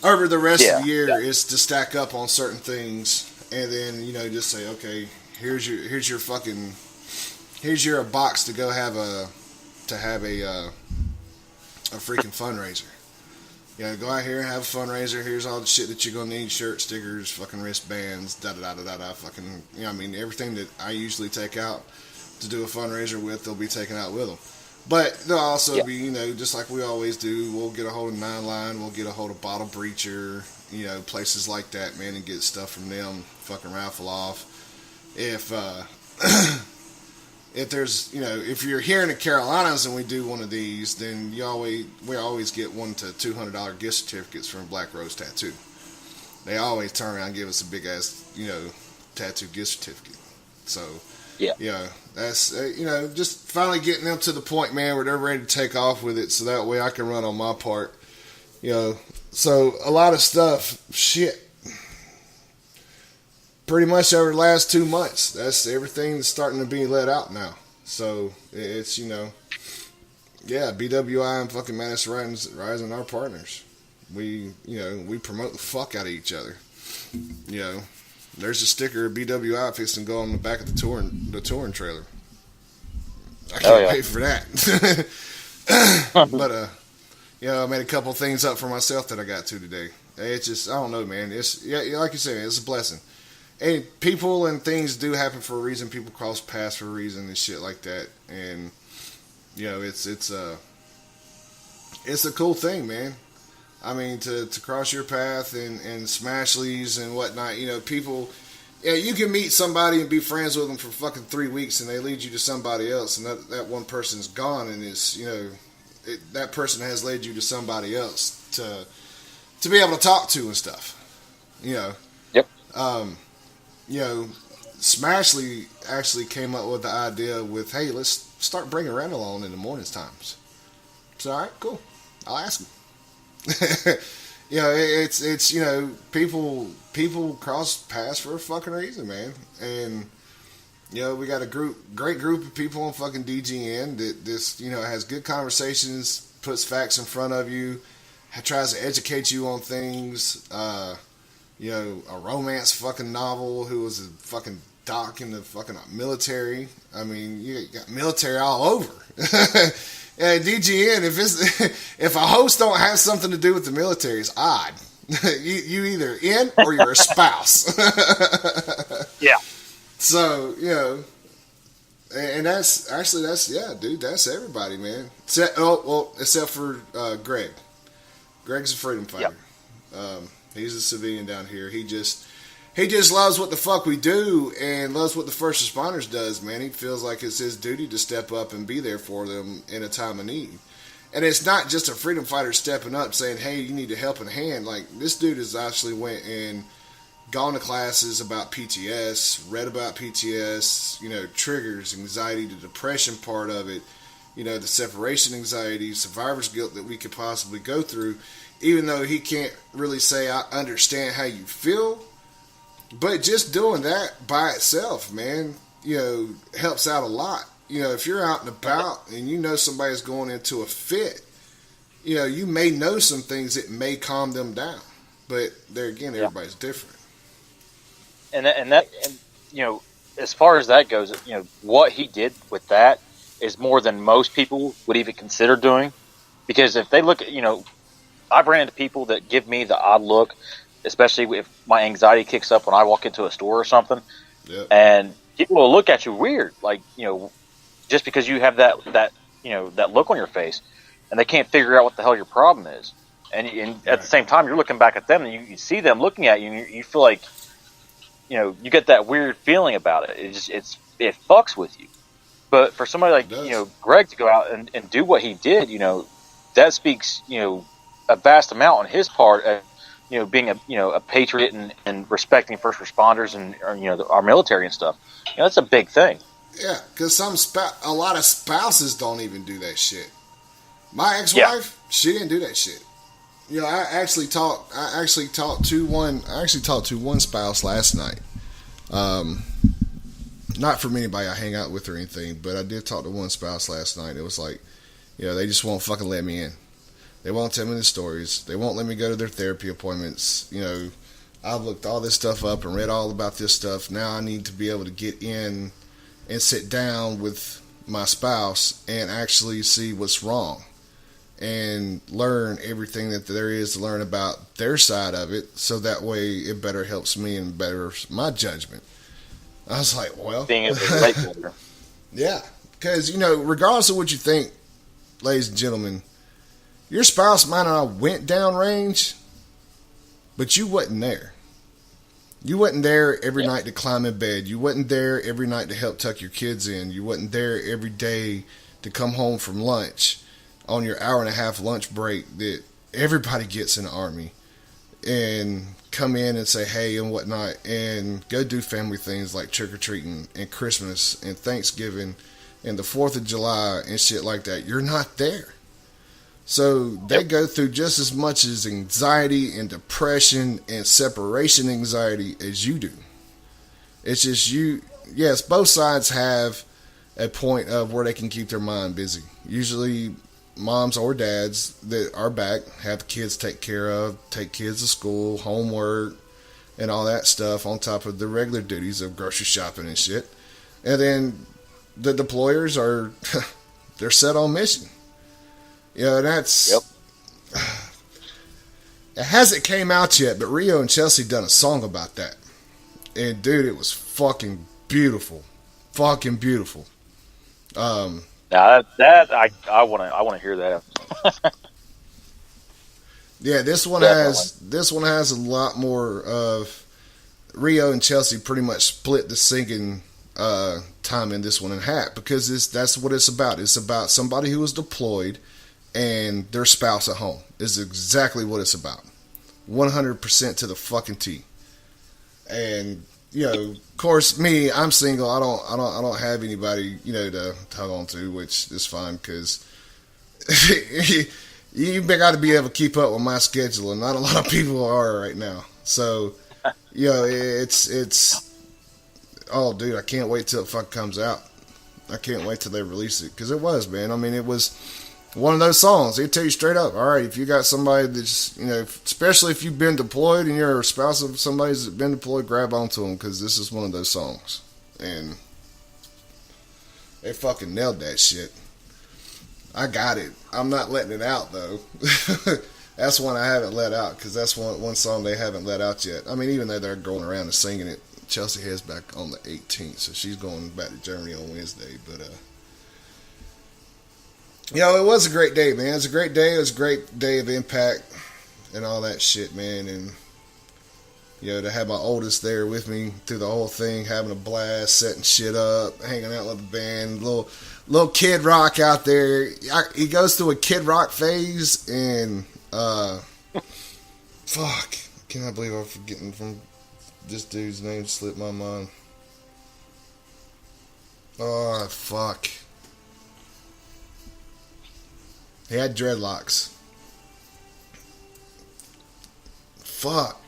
the rest of the year is to stack up on certain things, and then just say, okay, here's your box to go have a freaking fundraiser. Go out here and have a fundraiser. Here's all the shit that you're gonna need: shirt, stickers, fucking wristbands, fucking. Everything that I usually take out to do a fundraiser with, they'll be taken out with them. But they'll also be, just like we always do. We'll get a hold of Nine Line. We'll get a hold of Bottle Breacher. Places like that, man, and get stuff from them. Fucking raffle off. If there's, if you're here in the Carolinas and we do one of these, then we always get $100 to $200 gift certificates from Black Rose Tattoo. They always turn around and give us a big ass, tattoo gift certificate. So, that's, just finally getting them to the point, man, where they're ready to take off with it, so that way I can run on my part. So a lot of stuff, pretty much over the last 2 months, that's everything that's starting to be let out now. So it's BWI and fucking Madison Rising our partners. We promote the fuck out of each other. There's a sticker of BWI fixing to go on the back of the touring trailer. I can't wait for that. But I made a couple things up for myself that I got to today. It's just, I don't know, man. It's like you said, it's a blessing. and people and things do happen for a reason. People cross paths for a reason and shit like that. And you know, it's a cool thing, man. I mean, to cross your path and smash leaves and whatnot. You know, people. Yeah, you can meet somebody and be friends with them for fucking 3 weeks, and they lead you to somebody else, and that one person's gone, and it's, you know, that person has led you to somebody else to be able to talk to and stuff. You know. Yep. You know, Smashley actually came up with the idea with, hey, let's start bringing Randall on in the mornings times. So, all right, cool. I'll ask him. You know, it's you know, people cross paths for a fucking reason, man. And you know, we got a great group of people on fucking DGN that this, you know, has good conversations, puts facts in front of you, tries to educate you on things. You know, a romance fucking novel, who was a fucking doc in the fucking military. I mean, you got military all over. Yeah, DGN, if a host don't have something to do with the military, it's odd. you either in or you're a spouse. Yeah. So, you know, and that's dude, that's everybody, man. Except for Greg. Greg's a freedom fighter. Yep. He's a civilian down here. He just loves what the fuck we do and loves what the first responders does, man. He feels like it's his duty to step up and be there for them in a time of need. And it's not just a freedom fighter stepping up saying, hey, you need a helping hand. Like, this dude has actually went and gone to classes about PTS, read about PTS, you know, triggers, anxiety, the depression part of it, you know, the separation anxiety, survivor's guilt that we could possibly go through, even though he can't really say, I understand how you feel. But just doing that by itself, man, you know, helps out a lot. You know, if you're out and about and you know somebody's going into a fit, you know, you may know some things that may calm them down. But there again, everybody's different. And you know, as far as that goes, you know, what he did with that is more than most people would even consider doing. Because if they look at, you know, I've ran into people that give me the odd look, especially if my anxiety kicks up when I walk into a store or something. Yep. And people will look at you weird, like, you know, just because you have that you know, that look on your face, and they can't figure out what the hell your problem is. And at the same time, you're looking back at them, and you see them looking at you, and you feel like, you know, you get that weird feeling about it. It fucks with you. But for somebody like, you know, Greg to go out and do what he did, you know, that speaks, you know, a vast amount on his part. You know, being a patriot and respecting first responders and, you know, our military and stuff. You know, that's a big thing. Yeah, because a lot of spouses don't even do that shit. My ex-wife, she didn't do that shit. You know, I actually talked to one spouse last night. Not from anybody I hang out with or anything, but I did talk to one spouse last night. It was like, you know, they just won't fucking let me in. They won't tell me the stories. They won't let me go to their therapy appointments. You know, I've looked all this stuff up and read all about this stuff. Now I need to be able to get in and sit down with my spouse and actually see what's wrong and learn everything that there is to learn about their side of it, so that way it better helps me and betters my judgment. I was like, well, being able to relate to her. Yeah, because, you know, regardless of what you think, ladies and gentlemen, your spouse might not have went down range, but you wasn't there. You wasn't there every night to climb in bed. You wasn't there every night to help tuck your kids in. You wasn't there every day to come home from lunch on your hour-and-a-half lunch break that everybody gets in the Army and come in and say hey and whatnot and go do family things like trick-or-treating and Christmas and Thanksgiving and the 4th of July and shit like that. You're not there. So they go through just as much as anxiety and depression and separation anxiety as you do. It's just yes, both sides have a point of where they can keep their mind busy. Usually moms or dads that are back have kids to take care of, take kids to school, homework, and all that stuff on top of the regular duties of grocery shopping and shit. And then the deployers are, they're set on mission. You know, that's... Yep. It hasn't came out yet, but Rio and Chelsea done a song about that. And dude, it was fucking beautiful. Fucking beautiful. Now that I want to hear that. Yeah, this one Definitely. has a lot more of Rio and Chelsea pretty much split the singing time in this one in half because that's what it's about. It's about somebody who was deployed and their spouse at home. Is exactly what it's about. 100% to the fucking T. And of course, me, I'm single. I don't have anybody to hug on to, which is fine because you got to be able to keep up with my schedule, and not a lot of people are right now. So, it's oh, dude, I can't wait till it fucking comes out. I can't wait till they release it because it was, man. I mean, it was one of those songs. They tell you straight up, all right, if you got somebody that's, especially if you've been deployed and you're a spouse of somebody that's been deployed, grab onto them because this is one of those songs. And they fucking nailed that shit. I got it. I'm not letting it out, though. That's one I haven't let out because that's one song they haven't let out yet. I mean, even though they're going around and singing it, Chelsea heads back on the 18th, so she's going back to Germany on Wednesday, but it was a great day, man. It was a great day. It was a great day of impact and all that shit, man. And, to have my oldest there with me through the whole thing, having a blast, setting shit up, hanging out with the band, little Kid Rock out there. He goes through a Kid Rock phase, and, fuck. Can I believe I'm forgetting from this dude's name slipped my mind. Oh, fuck. He had dreadlocks. Fuck.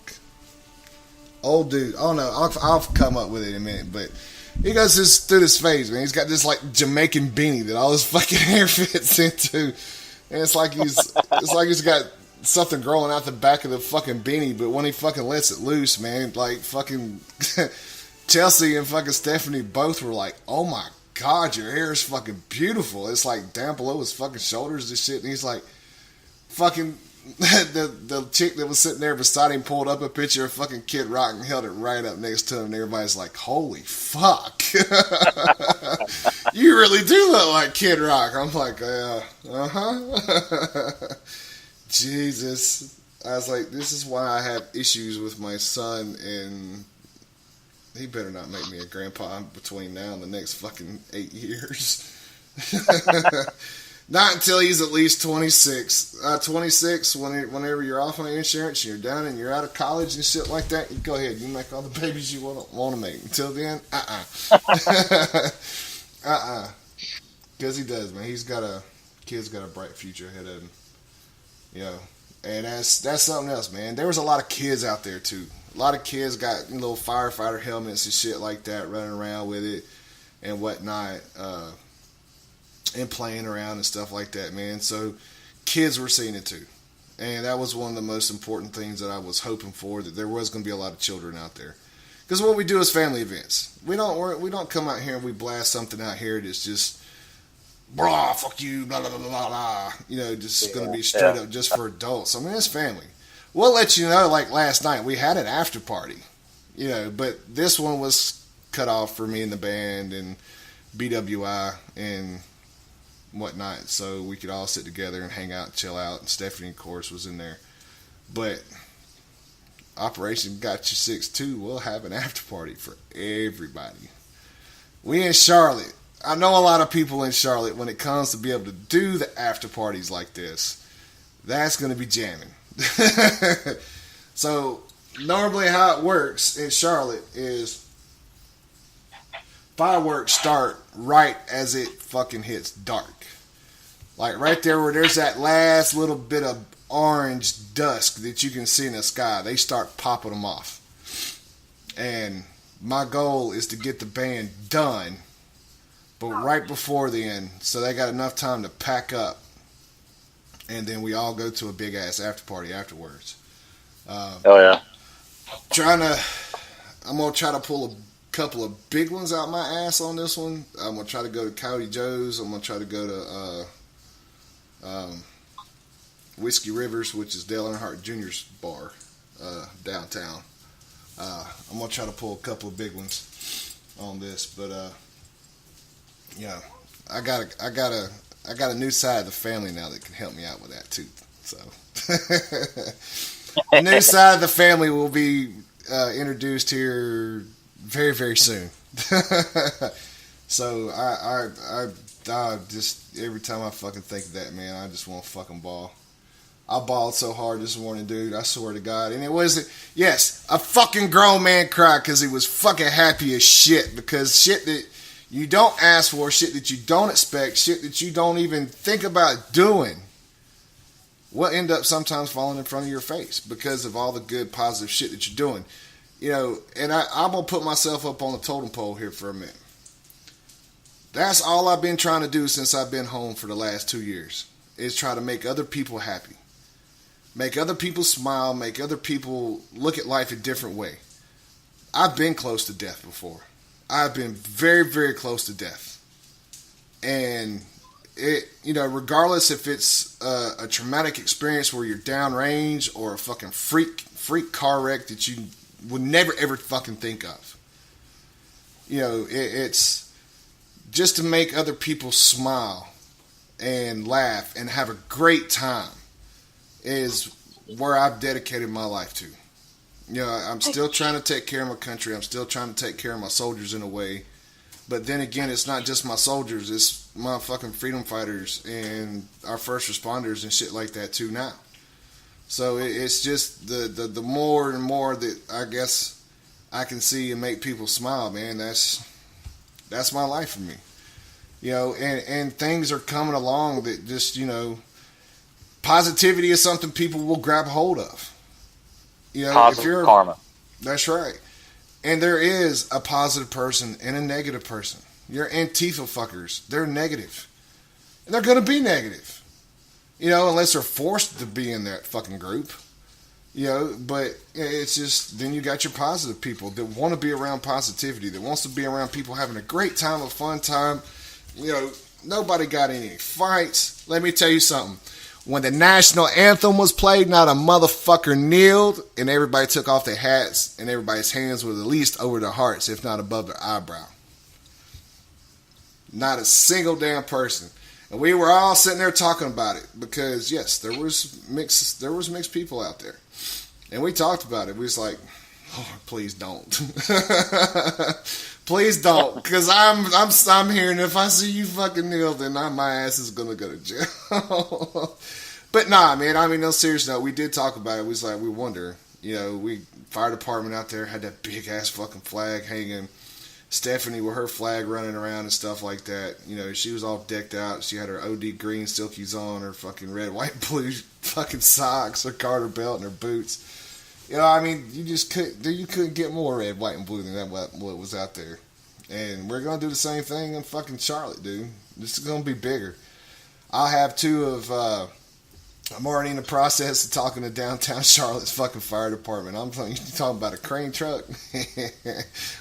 Old dude. Oh no, I'll come up with it in a minute. But he goes through this phase, man. He's got this like Jamaican beanie that all his fucking hair fits into, and it's like he's got something growing out the back of the fucking beanie. But when he fucking lets it loose, man, like fucking Chelsea and fucking Stephanie both were like, "Oh my God, your hair is fucking beautiful." It's like down below his fucking shoulders and shit. And he's like, fucking, the chick that was sitting there beside him pulled up a picture of fucking Kid Rock and held it right up next to him. And everybody's like, holy fuck. You really do look like Kid Rock. I'm like, Jesus. I was like, this is why I have issues with my son, and he better not make me a grandpa between now and the next fucking 8 years. Not until he's at least 26. 26, whenever you're off on insurance, you're done, and you're out of college and shit like that, you go ahead. You make all the babies you want to make. Until then, Because he does, man. Kid's got a bright future ahead of him. And that's something else, man. There was a lot of kids out there, too. A lot of kids got little firefighter helmets and shit like that, running around with it and whatnot, and playing around and stuff like that, man. So kids were seeing it too, and that was one of the most important things that I was hoping for, that there was going to be a lot of children out there. Because what we do is family events. We don't come out here and we blast something out here that's just blah, fuck you, blah blah blah blah blah. Just going to be straight up just for adults. I mean, it's family. We'll let you know, like last night, we had an after party, but this one was cut off for me and the band and BWI and whatnot, so we could all sit together and hang out and chill out. And Stephanie, of course, was in there. But Operation Got You 6-2, we'll have an after party for everybody. We in Charlotte. I know a lot of people in Charlotte, when it comes to be able to do the after parties like this, that's going to be jamming. So normally how it works in Charlotte is fireworks start right as it fucking hits dark. Like right there where there's that last little bit of orange dusk that you can see in the sky, they start popping them off. And my goal is to get the band done, but right before then, so they got enough time to pack up, and then we all go to a big ass after party afterwards. Oh yeah. I'm gonna try to pull a couple of big ones out my ass on this one. I'm gonna try to go to Coyote Joe's. I'm gonna try to go to Whiskey Rivers, which is Dale Earnhardt Jr.'s bar downtown. I'm gonna try to pull a couple of big ones on this, but yeah, I got a new side of the family now that can help me out with that too. So the new side of the family will be introduced here very, very soon. So I just every time I fucking think of that, man, I just want to fucking bawl. I bawled so hard this morning, dude. I swear to God. And it wasn't, yes, a fucking grown man cried because he was fucking happy as shit. Because shit that you don't ask for, shit that you don't expect, shit that you don't even think about doing will end up sometimes falling in front of your face because of all the good, positive shit that you're doing. You know, and I'm going to put myself up on the totem pole here for a minute. That's all I've been trying to do since I've been home for the last 2 years, is try to make other people happy. Make other people smile, make other people look at life a different way. I've been close to death before. I've been very, very close to death. And it, you know, regardless if it's a traumatic experience where you're downrange or a fucking freak car wreck that you would never ever fucking think of. You know, it's just to make other people smile and laugh and have a great time is where I've dedicated my life to. You know, I'm still trying to take care of my country. I'm still trying to take care of my soldiers in a way. But then again, it's not just my soldiers. It's my fucking freedom fighters and our first responders and shit like that too now. So it's just the more and more that I guess I can see and make people smile, man, that's my life for me. You know, and things are coming along that just, you know, positivity is something people will grab hold of. You know, Positive if you're karma. That's right. And there is a positive person and a negative person. Your Antifa fuckers, they're negative. And they're going to be negative. You know, unless they're forced to be in that fucking group. You know, but it's just, then you got your positive people that want to be around positivity, that wants to be around people having a great time, a fun time. You know, nobody got any fights. Let me tell you something. When the national anthem was played, not a motherfucker kneeled, and everybody took off their hats, and everybody's hands were at least over their hearts, if not above their eyebrow. Not a single damn person. And we were all sitting there talking about it, because yes, there was mixed people out there. And we talked about it. We was like, oh, please don't. Please don't, because I'm here, and if I see you fucking kneel, then my ass is gonna go to jail. But nah, man. I mean, no, serious note. We did talk about it. We was like, we wonder. You know, fire department out there had that big ass fucking flag hanging. Stephanie with her flag running around and stuff like that. You know, she was all decked out. She had her OD green silkies on, her fucking red, white, blue fucking socks, her garter belt, and her boots. You know, I mean, you couldn't get more red, white, and blue than that what was out there. And we're gonna do the same thing in fucking Charlotte, dude. This is gonna be bigger. I'll have two of. I'm already in the process of talking to downtown Charlotte's fucking fire department. I'm talking about a crane truck.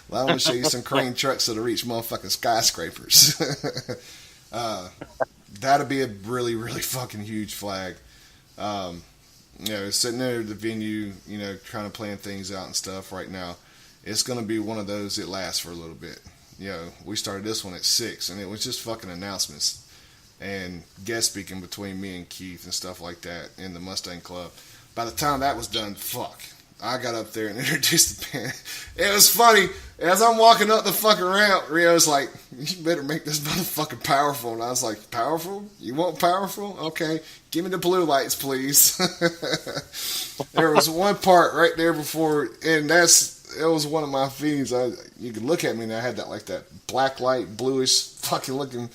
Well, I'm gonna show you some crane trucks that'll reach motherfucking skyscrapers. That'll be a really, really fucking huge flag. You know, sitting there at the venue, you know, trying to plan things out and stuff right now. It's going to be one of those that lasts for a little bit. You know, we started this one at 6, and it was just fucking announcements and guest speaking between me and Keith and stuff like that in the Mustang Club. By the time that was done, I got up there and introduced the band. It was funny. As I'm walking up the fucking ramp, Rio's like, you better make this motherfucker powerful. And I was like, powerful? You want powerful? Okay. Give me the blue lights, please. There was one part right there before, and it was one of my feelings. You could look at me and I had that black light, bluish, fucking looking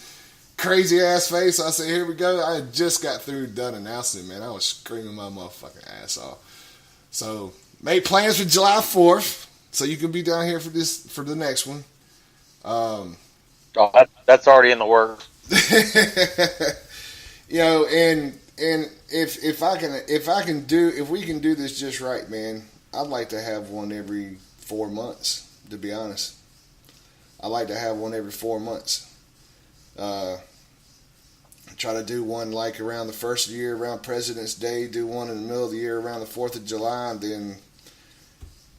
crazy ass face. I said, here we go. I just got done announcing it, man. I was screaming my motherfucking ass off. So, made plans for July 4th, so you can be down here for the next one. That's already in the works. You know, and if we can do this just right, man, I'd like to have one every 4 months. To be honest, I like to have one every 4 months. Try to do one like around the first of the year, around President's Day. Do one in the middle of the year around the 4th of July, and then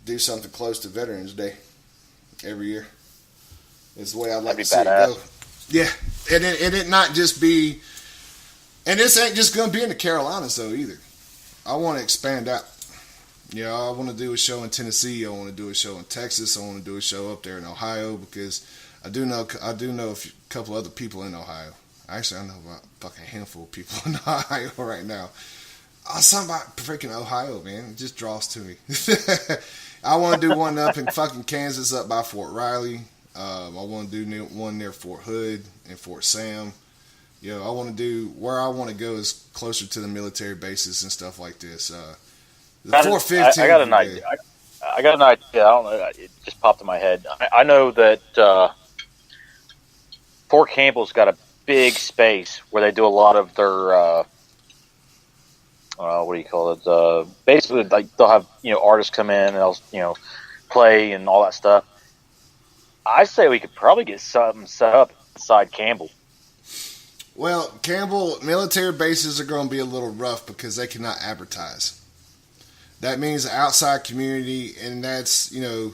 do something close to Veterans Day every year. Is the way I'd like to That'd see be it go. Yeah, and it not just be, and this ain't just going to be in the Carolinas though either. I want to expand out. You know, I want to do a show in Tennessee. I want to do a show in Texas. I want to do a show up there in Ohio because I do know a couple other people in Ohio. Actually, I know about a fucking handful of people in Ohio right now. Something about freaking Ohio, man. It just draws to me. I want to do one up in fucking Kansas up by Fort Riley. I want to do one near Fort Hood and Fort Sam. You know, I want to do, where I want to go is closer to the military bases and stuff like this. The 415. I got an idea. I got an idea. I don't know. It just popped in my head. I know that Fort Campbell's got a big space where they do a lot of their what do you call it? Basically, like they'll have artists come in and they'll play and all that stuff. I say we could probably get something set up inside Campbell. Well, Campbell military bases are going to be a little rough because they cannot advertise. That means the outside community, and that's to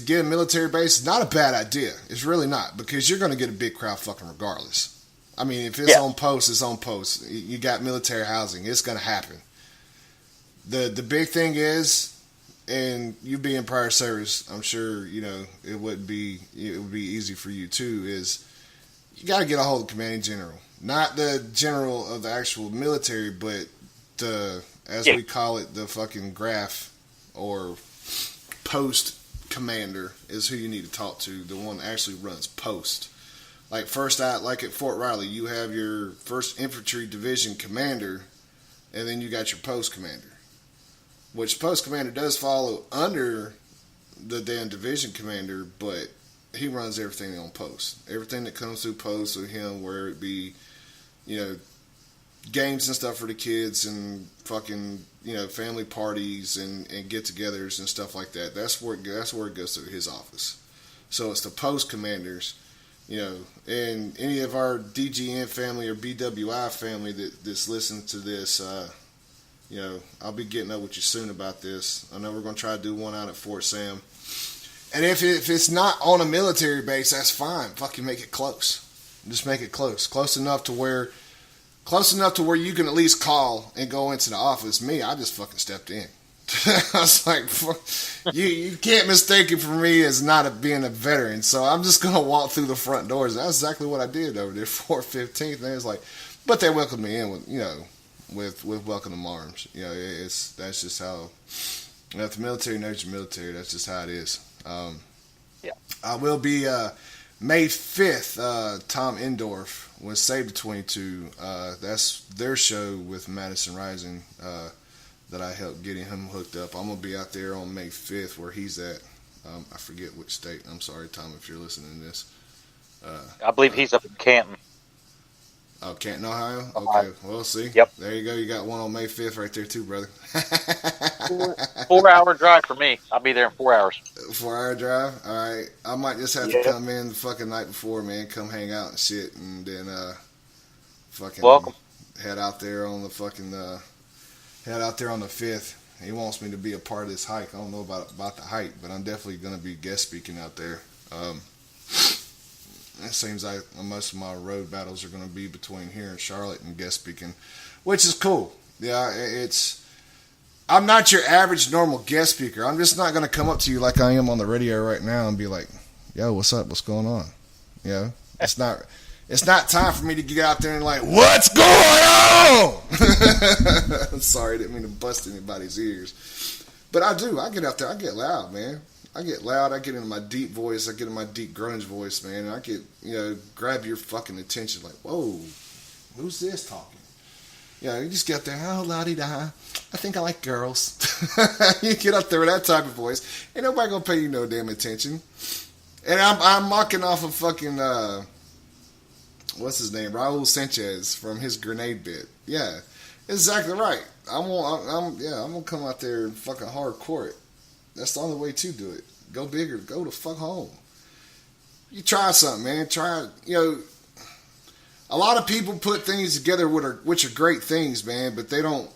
get a military base is not a bad idea. It's really not, because you're going to get a big crowd fucking regardless. I mean, if it's on post, it's on post. You got military housing. It's going to happen. The big thing is, and you being prior service, I'm sure it would be easy for you too. Is you got to get a hold of the commanding general, not the general of the actual military, but we call it, the fucking graph or post commander is who you need to talk to. The one that actually runs post. Like like at Fort Riley, you have your 1st Infantry Division commander, and then you got your post commander. Which post commander does follow under the damn division commander, but he runs everything on post. Everything that comes through post with him, where it be, games and stuff for the kids and fucking, family parties and get-togethers and stuff like that. That's where it goes through his office. So it's the post commanders. And any of our DGN family or BWI family that's listening to this, I'll be getting up with you soon about this. I know we're going to try to do one out at Fort Sam. And if it's not on a military base, that's fine. Fucking make it close. Just make it close. Close enough to where you can at least call and go into the office. Me, I just fucking stepped in. I was like, you can't mistake it for me as not being a veteran. So I'm just going to walk through the front doors. That's exactly what I did over there, 415th. And it was like, but they welcomed me in with welcome arms. That's just how, if the military knows your military, that's just how it is. I will be, May 5th, Tom Endorf with Save the 22. That's their show with Madison Rising, that I helped getting him hooked up. I'm going to be out there on May 5th where he's at. I forget which state. I'm sorry, Tom, if you're listening to this. I believe he's up in Canton. Oh, Canton, Ohio? Okay, well, see. Yep. There you go. You got one on May 5th right there too, brother. 4-hour drive for me. I'll be there in 4 hours. 4-hour drive? All right. I might just have to come in the fucking night before, man. Come hang out and shit, and then fucking welcome. Head out there on the fucking head out there on the 5th. He wants me to be a part of this hike. I don't know about the hike, but I'm definitely going to be guest speaking out there. It seems like most of my road battles are going to be between here and Charlotte and guest speaking, which is cool. Yeah, I'm not your average normal guest speaker. I'm just not going to come up to you like I am on the radio right now and be like, yo, what's up? What's going on? It's not time for me to get out there and like, what's going on? I'm sorry, I didn't mean to bust anybody's ears. But I do. I get out there. I get loud, man. I get loud. I get into my deep voice. I get in my deep grunge voice, man. And I get, grab your fucking attention like, whoa, who's this talking? You just get up there, oh, la-di-da. I think I like girls. You get up there with that type of voice. Ain't nobody going to pay you no damn attention. And I'm mocking off of fucking, what's his name? Raul Sanchez from his grenade bit. Yeah, exactly right. I'm gonna come out there and fucking hardcore it. That's the only way to do it. Go bigger. Go the fuck home. You try something, man. Try. A lot of people put things together which are great things, man. But they don't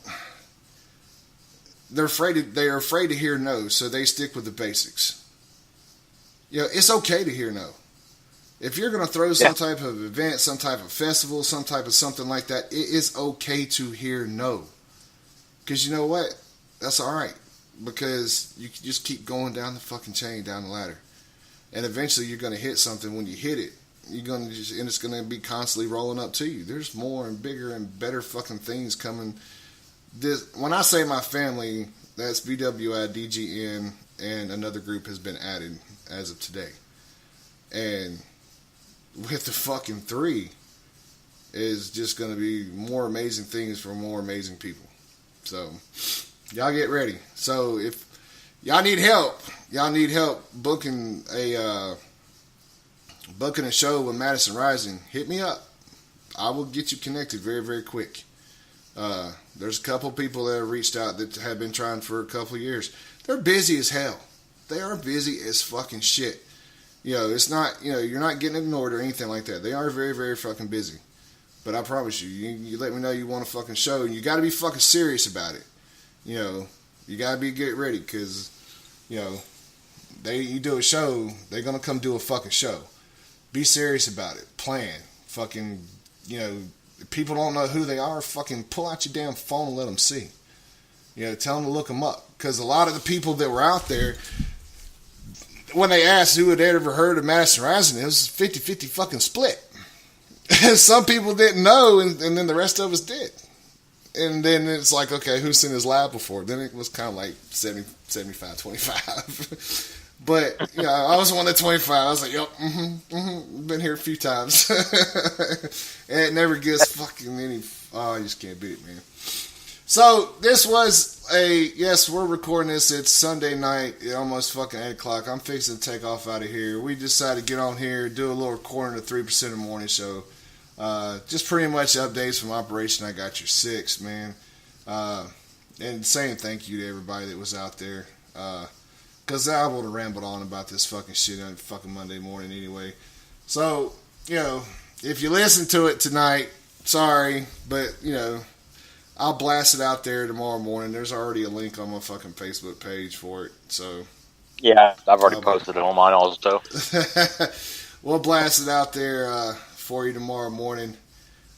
they're afraid to hear no, so they stick with the basics. You know, it's okay to hear no. If you're going to throw some type of event, some type of festival, some type of something like that, it is okay to hear no. Because you know what? That's all right. Because you can just keep going down the fucking chain, down the ladder. And eventually you're going to hit something. When you hit it, and it's going to be constantly rolling up to you. There's more and bigger and better fucking things coming. When I say my family, that's BWI, DGN, and another group has been added as of today. And with the fucking 3 is just going to be more amazing things for more amazing people. So, y'all get ready. So, if y'all need help booking a show with Madison Rising, hit me up. I will get you connected very, very quick. There's a couple people that have reached out that have been trying for a couple of years. They're busy as hell. They are busy as fucking shit. You know, it's not, you know, you're not getting ignored or anything like that. They are very, very fucking busy. But I promise you let me know you want a fucking show, and you got to be fucking serious about it. You know, you got to get ready, because, you know, you do a show, they're going to come do a fucking show. Be serious about it. Plan. Fucking, you know, if people don't know who they are, fucking pull out your damn phone and let them see. You know, tell them to look them up. Because a lot of the people that were out there, when they asked who had ever heard of Madison Rising, it was 50-50 fucking split. Some people didn't know, and then the rest of us did. And then it's like, okay, who's seen his live before? Then it was kind of like 70, 75, 25. But, you know, I was one of the 25. I was like, yep, been here a few times. And it never gets fucking any, I just can't beat it, man. So, this was we're recording this. It's Sunday night, almost fucking 8 o'clock. I'm fixing to take off out of here. We decided to get on here, do a little recording of 3% of the morning show. Just pretty much updates from Operation I Got Your 6, man. And saying thank you to everybody that was out there. Because I would have rambled on about this fucking shit on fucking Monday morning anyway. So, you know, if you listen to it tonight, sorry, but, you know, I'll blast it out there tomorrow morning. There's already a link on my fucking Facebook page for it. So, yeah, I've already posted it on mine also. We'll blast it out there for you tomorrow morning.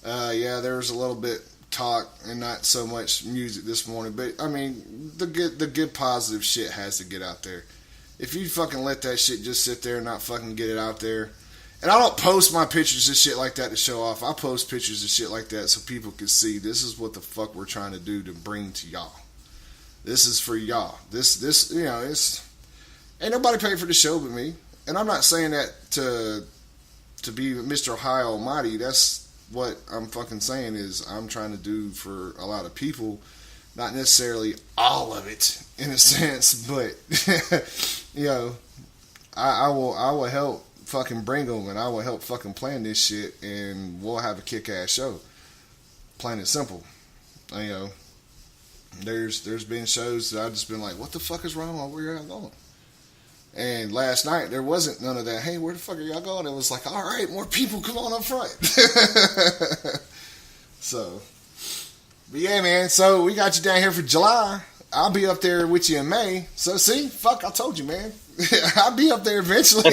Yeah, there was a little bit talk and not so much music this morning, but I mean, the good positive shit has to get out there. If you fucking let that shit just sit there and not fucking get it out there. And I don't post my pictures and shit like that to show off. I post pictures and shit like that so people can see this is what the fuck we're trying to do to bring to y'all. This is for y'all. This you know, it's ain't nobody paid for the show but me. And I'm not saying that to be Mr. High Almighty. That's what I'm fucking saying is I'm trying to do for a lot of people, not necessarily all of it in a sense, but you know, I will help fucking bring them, and I will help fucking plan this shit, and we'll have a kick-ass show. Plain and simple. You know, there's been shows that I've just been like, what the fuck is wrong? Where y'all going? And last night there wasn't none of that. Hey, where the fuck are y'all going? It was like, all right, more people, come on up front. So, but yeah, man. So we got you down here for July. I'll be up there with you in May. So see, fuck, I told you, man. I'll be up there eventually.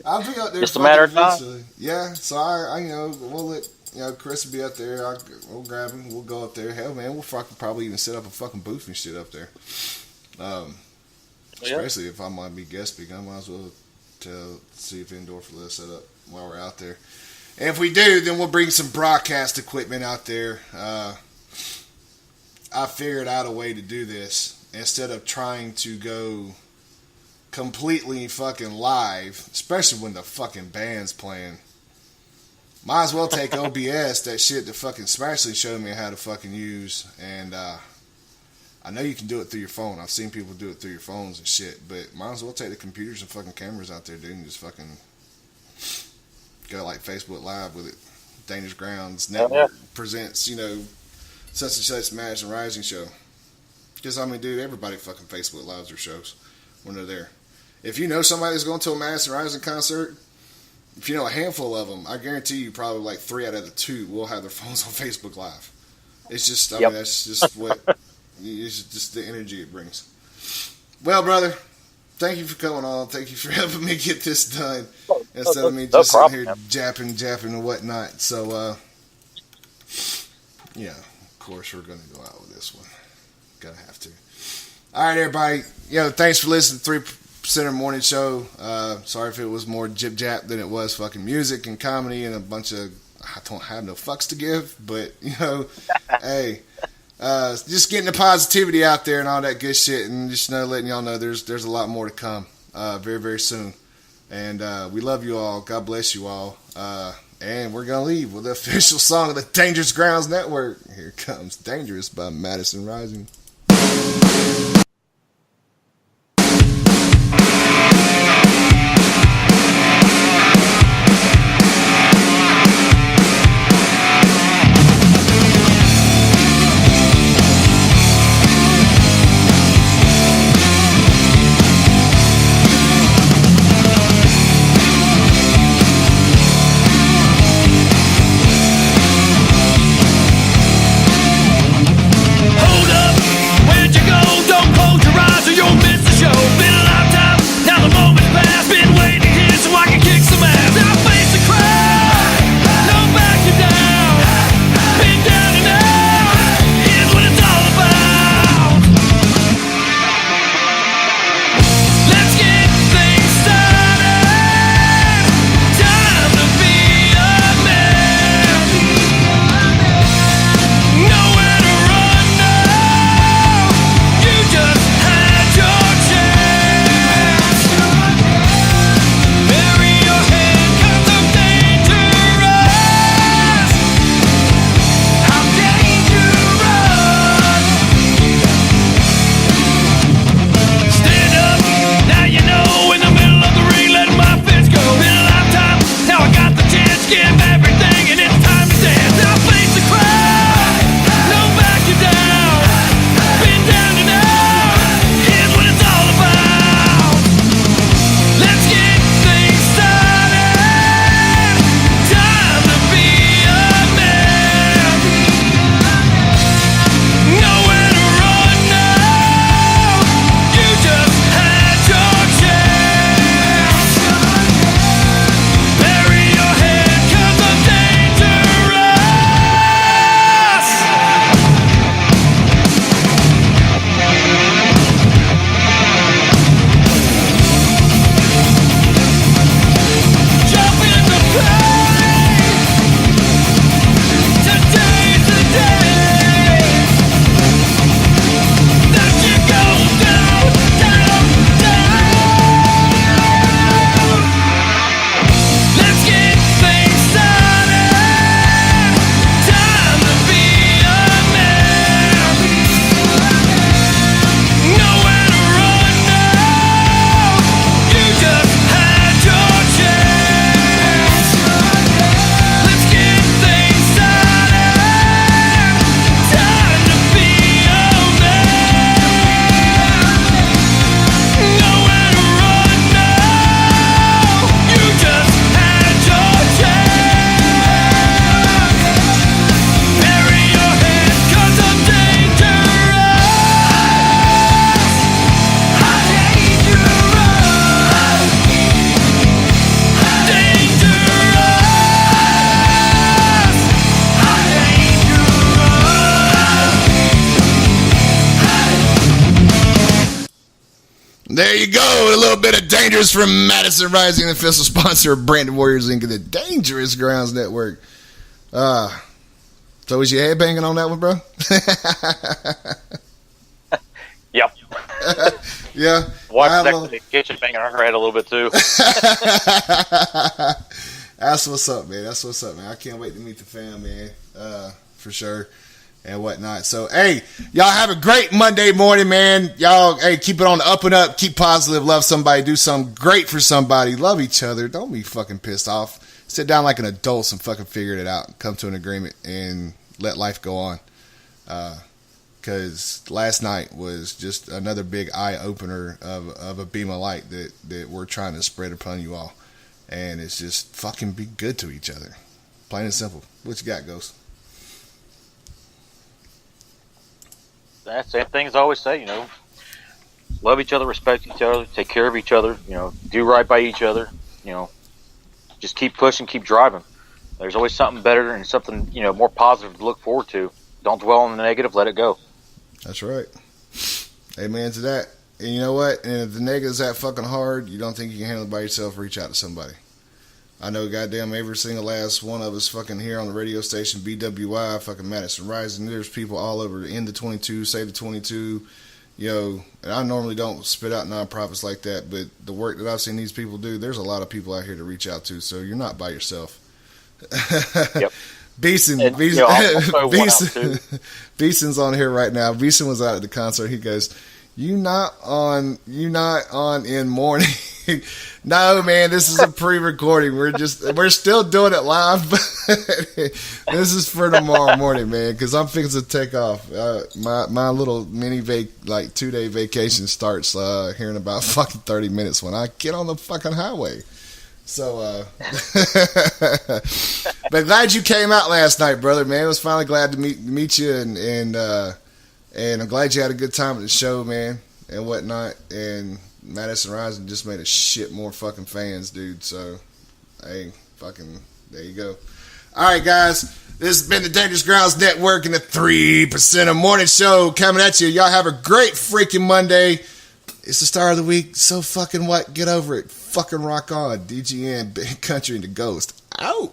I'll be up there. Just a matter of time. Yeah. So I you know, we'll let Chris will be up there. We'll grab him. We'll go up there. Hell, man, we'll fucking probably even set up a fucking booth and shit up there. Especially if I might be guest speaking, I might as well see if Endorph will let us set up while we're out there. And if we do, then we'll bring some broadcast equipment out there. I figured out a way to do this instead of trying to go completely fucking live, especially when the fucking band's playing. Might as well take OBS, that shit that fucking Smashley showed me how to fucking use, and I know you can do it through your phone. I've seen people do it through your phones and shit, but might as well take the computers and fucking cameras out there, dude, and just fucking go like Facebook Live with it. Dangerous Grounds Network presents, you know, such and such Madison Rising show. Because, I mean, dude, everybody fucking Facebook Lives their shows when they're there. If you know somebody that's going to a Madison Rising concert, if you know a handful of them, I guarantee you probably like 3 out of the 2 will have their phones on Facebook Live. It's just, I mean, that's just what It's just the energy it brings. Well, brother, thank you for coming on. Thank you for helping me get this done instead of me just sitting here japping and whatnot. So, yeah, of course we're going to go out with this one. Gotta have to. All right, everybody. Thanks for listening to 3% Morning Show. Sorry if it was more jip-jap than it was fucking music and comedy and a bunch of I don't have no fucks to give, but, hey, just getting the positivity out there and all that good shit, and just letting y'all know there's a lot more to come very, very soon. And we love you all. God bless you all. And we're going to leave with the official song of the Dangerous Grounds Network. Here comes Dangerous by Madison Rising. Hold up, where'd you go? Don't close your eyes or you'll miss the show. Been a lifetime, now the moment's passed. Been waiting here so I can kick some ass. Now face the crowd, no backing down. Been down and out, here's what it's all about. Let's get things started. Time to be a man. Nowhere to run now. You just had your chance. Bury your head 'cause I'm dangerous. I'm dangerous. Stand up, now you know. In the middle of the ring, let my fist go. Been a lifetime, now I got the chance. Give everything and it's time to dance. Now face the crowd, no backing down. Been down and out, here's what it's all about. Let's get things started. Time to be a man. Nowhere to run now. You just had your chance. Bury your head 'cause I'm dangerous. Jump in the pain. Today's the day that you go down, down, down. Let's get things started. Time to be a man. Nowhere to run now. You just had your chance. Let's get things started. Time to be a man. Nowhere to run now. You just had your chance. Bury your head 'cause I'm dangerous. I'm dangerous. There you go. A little bit of Dangerous from Madison Rising, the official sponsor of Brandon Warriors Inc. and the Dangerous Grounds Network. So was your head banging on that one, bro? Yep. Yeah. Wife's next to the kitchen banging on her head a little bit too. That's what's up, man. That's what's up, man. I can't wait to meet the fam, man. For sure. And whatnot. So, hey, y'all have a great Monday morning, man. Y'all, hey, keep it on the up and up. Keep positive. Love somebody. Do something great for somebody. Love each other. Don't be fucking pissed off. Sit down like an adult and fucking figure it out. Come to an agreement and let life go on. Because last night was just another big eye-opener of a beam of light that we're trying to spread upon you all. And it's just fucking be good to each other. Plain and simple. What you got, Ghost? That's the things I always say. Love each other, respect each other, take care of each other. Do right by each other. Just keep pushing, keep driving. There's always something better and something more positive to look forward to. Don't dwell on the negative. Let it go. That's right. Amen to that. And you know what? And if the negative's that fucking hard, you don't think you can handle it by yourself, reach out to somebody. I know goddamn every single last one of us fucking here on the radio station, BWI, fucking Madison Rising. There's people all over in the 22, Save the 22. And I normally don't spit out nonprofits like that, but the work that I've seen these people do, there's a lot of people out here to reach out to, so you're not by yourself. Yep. Beeson, Beeson's on here right now. Beeson was out at the concert. He goes, You not on in morning. No, man, this is a pre-recording. We're still doing it live, but this is for tomorrow morning, man, because I'm fixing to take off. My little mini 2-day vacation starts here in about fucking 30 minutes when I get on the fucking highway. So, but glad you came out last night, brother, man. I was finally glad to meet you, and I'm glad you had a good time at the show, man, and whatnot. And Madison Rising just made a shit more fucking fans, dude. So, hey, fucking, there you go. All right, guys, this has been the Dangerous Grounds Network and the 3% of Morning Show coming at you. Y'all have a great freaking Monday. It's the start of the week, so fucking what? Get over it. Fucking rock on. DGN, Big Country, and the Ghost. Out.